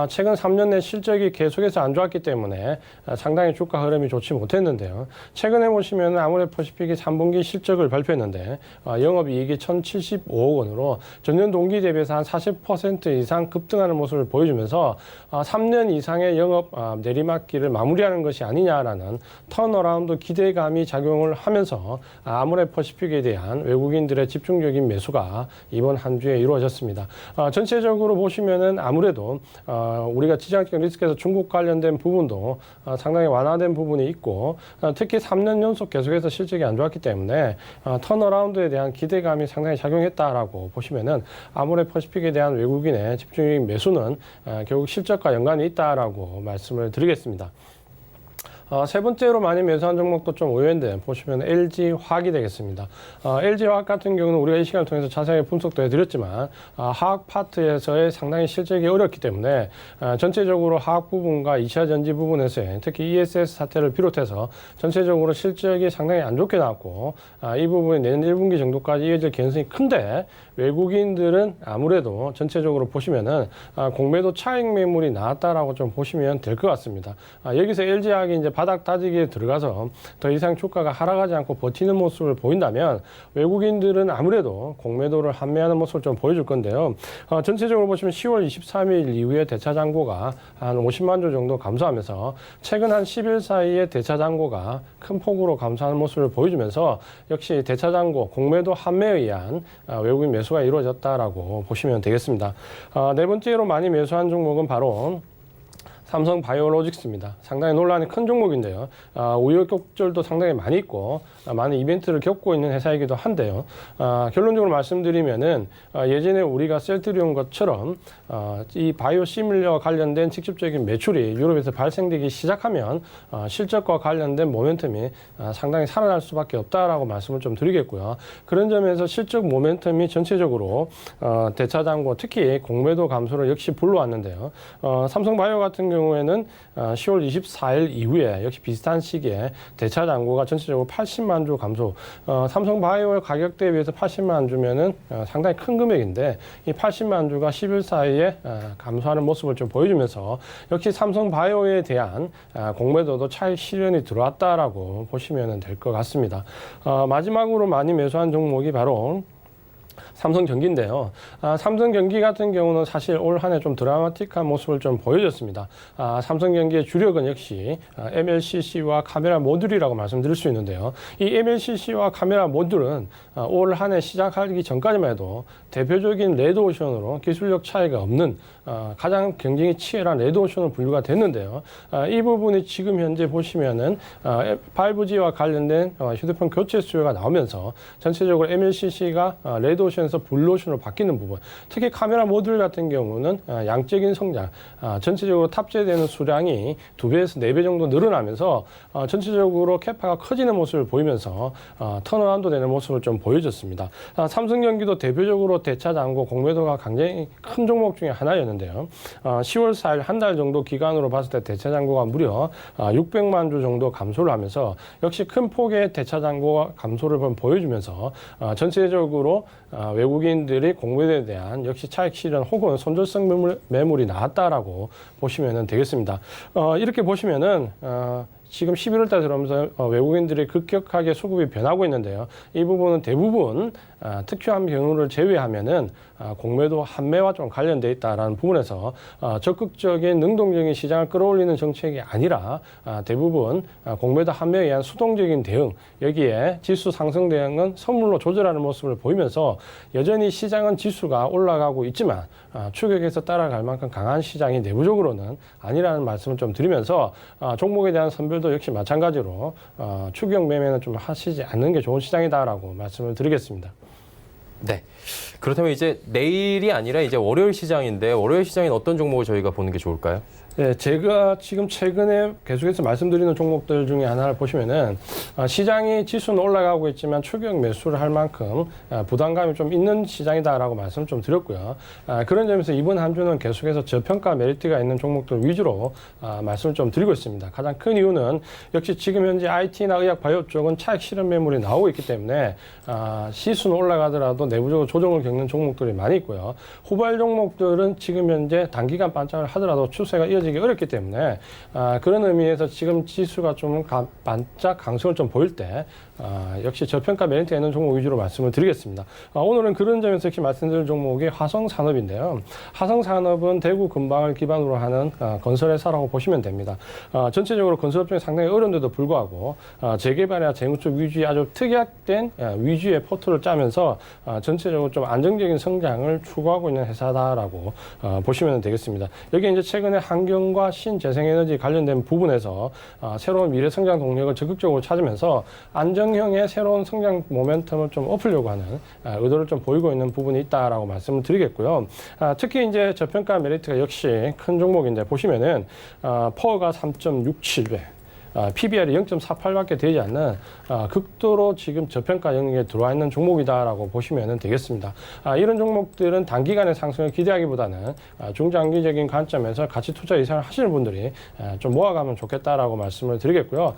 최근 3년 내 실적이 계속해서 안 좋았기 때문에 상당히 주가 흐름이 좋지 못했는데요. 최근에 보시면 아모레퍼시픽이 3분기 실적을 발표했는데 영업이익이 1,075억 원으로 전년 동기 대비해서 한 40% 이상 급등하는 모습을 보여주면서 3년 이상의 영업 내리막길을 마무리하는 것이 아니냐라는 턴어라운드 기대감이 작용을 하면서 아모레퍼시픽에 대한 외국인들의 집중적인 매수가 이번 한 주에 이루어졌습니다. 전체적으로 보시면은 아무래도 우리가 지정학적 리스크에서 중국 관련된 부분도 상당히 완화된 부분이 있고 특히 3년 연속 계속해서 실적이 안 좋았기 때문에 턴어라운드에 대한 기대감이 상당히 작용했다라고 보시면은 아모레퍼시픽에 대한 외국인의 집중적인 매수는 결국 실적과 연관이 있다라고 말씀을 드리겠습니다. 세 번째로 많이 매수한 종목도 좀 의외인데 보시면 LG화학이 되겠습니다. LG화학 같은 경우는 우리가 이 시간을 통해서 자세하게 분석도 해드렸지만 화학 파트에서의 상당히 실적이 어렵기 때문에 전체적으로 화학 부분과 2차 전지 부분에서의 특히 ESS 사태를 비롯해서 전체적으로 실적이 상당히 안 좋게 나왔고 이 부분이 내년 1분기 정도까지 이어질 가능성이 큰데 외국인들은 아무래도 전체적으로 보시면은 공매도 차익 매물이 나왔다라고 좀 보시면 될 것 같습니다. 여기서 LG화학이 이제 바닥 다지기에 들어가서 더 이상 주가가 하락하지 않고 버티는 모습을 보인다면 외국인들은 아무래도 공매도를 환매하는 모습을 좀 보여줄 건데요. 전체적으로 보시면 10월 23일 이후에 대차 잔고가 한 50만 주 정도 감소하면서 최근 한 10일 사이에 대차 잔고가 큰 폭으로 감소하는 모습을 보여주면서 역시 대차 잔고 공매도 환매에 의한 외국인 매수가 이루어졌다라고 보시면 되겠습니다. 네 번째로 많이 매수한 종목은 바로 삼성바이오로직스입니다. 상당히 논란이 큰 종목인데요. 우여곡절도 상당히 많이 있고 많은 이벤트를 겪고 있는 회사이기도 한데요. 결론적으로 말씀드리면은 예전에 우리가 셀트리온 것처럼 이 바이오 시밀러와 관련된 직접적인 매출이 유럽에서 발생되기 시작하면 실적과 관련된 모멘텀이 상당히 살아날 수밖에 없다라고 말씀을 좀 드리겠고요. 그런 점에서 실적 모멘텀이 전체적으로 대차 잔고 특히 공매도 감소를 역시 불러왔는데요. 삼성바이오 같은 경우에는 10월 24일 이후에 역시 비슷한 시기에 대차 잔고가 전체적으로 80만 주 감소. 삼성바이오의 가격대에 비해서 80만 주면은 상당히 큰 금액인데 이 80만 주가 10일 사이에 감소하는 모습을 좀 보여주면서 역시 삼성바이오에 대한 공매도도 차익 실현이 들어왔다라고 보시면 될 것 같습니다. 마지막으로 많이 매수한 종목이 바로 삼성전기인데요. 삼성전기 같은 경우는 사실 올 한 해 좀 드라마틱한 모습을 좀 보여줬습니다. 삼성전기의 주력은 역시 MLCC와 카메라 모듈이라고 말씀드릴 수 있는데요. 이 MLCC와 카메라 모듈은 올 한 해 시작하기 전까지만 해도 대표적인 레드오션으로 기술력 차이가 없는 가장 경쟁이 치열한 레드오션으로 분류가 됐는데요. 이 부분이 지금 현재 보시면은 5G와 관련된 휴대폰 교체 수요가 나오면서 전체적으로 MLCC가 레드오션에서 블루오션으로 바뀌는 부분, 특히 카메라 모듈 같은 경우는 양적인 성장, 전체적으로 탑재되는 수량이 2배에서 4배 정도 늘어나면서 전체적으로 캐파가 커지는 모습을 보이면서 턴어라운드 되는 모습을 좀 보여줬습니다. 삼성전기도 대표적으로 대차장고 공매도가 굉장히 큰 종목 중에 하나였는데요. 10월 4일 한 달 정도 기간으로 봤을 때 대차장고가 무려 600만 주 정도 감소를 하면서 역시 큰 폭의 대차장고가 감소를 보여주면서 전체적으로 외국인들이 공매도에 대한 역시 차익 실현 혹은 손절성 매물이 나왔다라고 보시면 되겠습니다. 이렇게 보시면은 지금 11월 달 들어오면서 외국인들이 급격하게 수급이 변하고 있는데요. 이 부분은 대부분 특수한 경우를 제외하면은 공매도 환매와 좀 관련돼 있다라는 부분에서 적극적인 능동적인 시장을 끌어올리는 정책이 아니라 대부분 공매도 환매에 의한 수동적인 대응, 여기에 지수 상승 대응은 선물로 조절하는 모습을 보이면서 여전히 시장은 지수가 올라가고 있지만 추격해서 따라갈 만큼 강한 시장이 내부적으로는 아니라는 말씀을 좀 드리면서 종목에 대한 선별도 역시 마찬가지로 추격 매매는 좀 하시지 않는 게 좋은 시장이다라고 말씀을 드리겠습니다. 네. 그렇다면 이제 내일이 아니라 이제 월요일 시장인데 월요일 시장엔 어떤 종목을 저희가 보는 게 좋을까요? 네, 제가 지금 최근에 계속해서 말씀드리는 종목들 중에 하나를 보시면은 시장이 지수는 올라가고 있지만 추격 매수를 할 만큼 부담감이 좀 있는 시장이다라고 말씀을 좀 드렸고요. 그런 점에서 이번 한 주는 계속해서 저평가 메리트가 있는 종목들 위주로 말씀을 좀 드리고 있습니다. 가장 큰 이유는 역시 지금 현재 IT나 의약 바이오 쪽은 차익 실현 매물이 나오고 있기 때문에 지수는 올라가더라도 내부적으로 조정을 겪는 종목들이 많이 있고요. 후발 종목들은 지금 현재 단기간 반짝을 하더라도 추세가 이어지기 어렵기 때문에 그런 의미에서 지금 지수가 좀 반짝 강성을 좀 보일 때 역시 저평가 메리트가 있는 종목 위주로 말씀을 드리겠습니다. 오늘은 그런 점에서 역시 말씀드릴 종목이 화성산업인데요. 화성산업은 대구 근방을 기반으로 하는 건설회사라고 보시면 됩니다. 전체적으로 건설 업종이 상당히 어려운데도 불구하고 재개발이나 재건축 위주의 아주 특약된 위주의 포트를 짜면서 전체적으로 좀 안정적인 성장을 추구하고 있는 회사다라고 보시면 되겠습니다. 여기 이제 최근에 환경과 신재생에너지 관련된 부분에서 새로운 미래 성장 동력을 적극적으로 찾으면서 안정형의 새로운 성장 모멘텀을 좀 엎으려고 하는 의도를 좀 보이고 있는 부분이 있다라고 말씀을 드리겠고요. 특히 이제 저평가 메리트가 역시 큰 종목인데 보시면은 퍼가 3.67배. PBR이 0.48밖에 되지 않는 극도로 지금 저평가 영역에 들어와 있는 종목이다라고 보시면 되겠습니다. 이런 종목들은 단기간의 상승을 기대하기보다는 중장기적인 관점에서 가치 투자 이상을 하시는 분들이 좀 모아가면 좋겠다라고 말씀을 드리겠고요.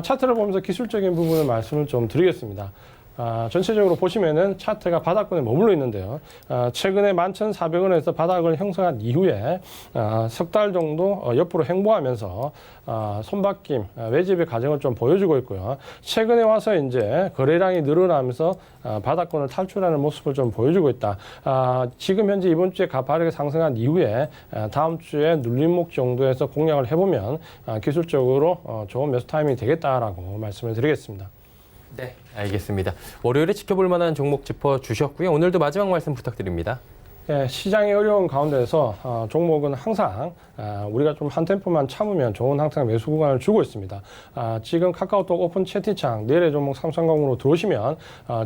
차트를 보면서 기술적인 부분을 말씀을 좀 드리겠습니다. 전체적으로 보시면은 차트가 바닥권에 머물러 있는데요. 최근에 11,400원에서 바닥을 형성한 이후에 석 달 정도 옆으로 횡보하면서 손바뀜, 외집의 과정을 좀 보여주고 있고요. 최근에 와서 이제 거래량이 늘어나면서 바닥권을 탈출하는 모습을 좀 보여주고 있다. 지금 현재 이번 주에 가파르게 상승한 이후에 다음 주에 눌림목 정도에서 공략을 해보면 기술적으로 좋은 매수 타이밍이 되겠다라고 말씀을 드리겠습니다. 네, 알겠습니다. 월요일에 지켜볼 만한 종목 짚어주셨고요. 오늘도 마지막 말씀 부탁드립니다. 네, 시장이 어려운 가운데서 종목은 항상 우리가 좀 한 템포만 참으면 좋은 항상 매수 구간을 주고 있습니다. 지금 카카오톡 오픈 채팅창 내일의 종목 330으로 들어오시면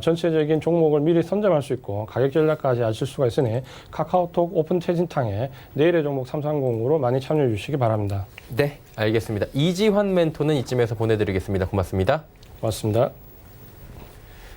전체적인 종목을 미리 선점할 수 있고 가격 전략까지 아실 수가 있으니 카카오톡 오픈 채팅창에 내일의 종목 330으로 많이 참여해 주시기 바랍니다. 네, 알겠습니다. 이지환 멘토는 이쯤에서 보내드리겠습니다. 고맙습니다. 고맙습니다.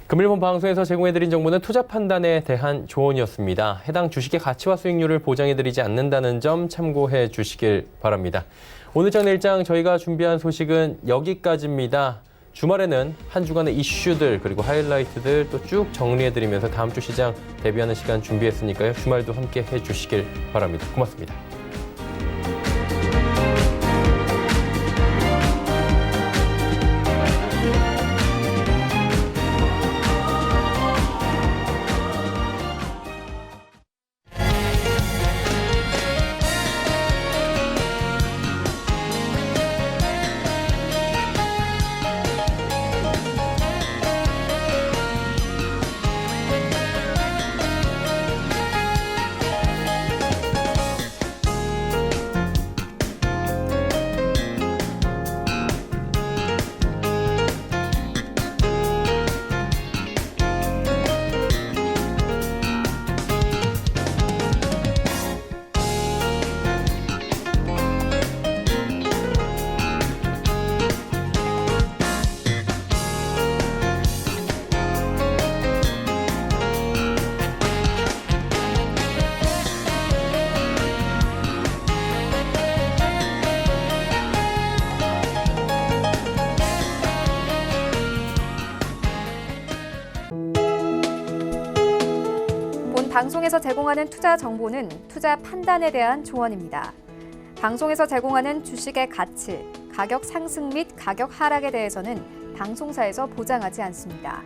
금일본 방송에서 제공해드린 정보는 투자 판단에 대한 조언이었습니다. 해당 주식의 가치와 수익률을 보장해드리지 않는다는 점 참고해 주시길 바랍니다. 오늘 장 내일장 저희가 준비한 소식은 여기까지입니다. 주말에는 한 주간의 이슈들 그리고 하이라이트들 또 쭉 정리해드리면서 다음 주 시장 대비하는 시간 준비했으니까요. 주말도 함께 해주시길 바랍니다. 고맙습니다. 이번 방송에서 제공하는 투자 정보는 투자 판단에 대한 조언입니다. 방송에서 제공하는 주식의 가치, 가격 상승 및 가격 하락에 대해서는 방송사에서 보장하지 않습니다.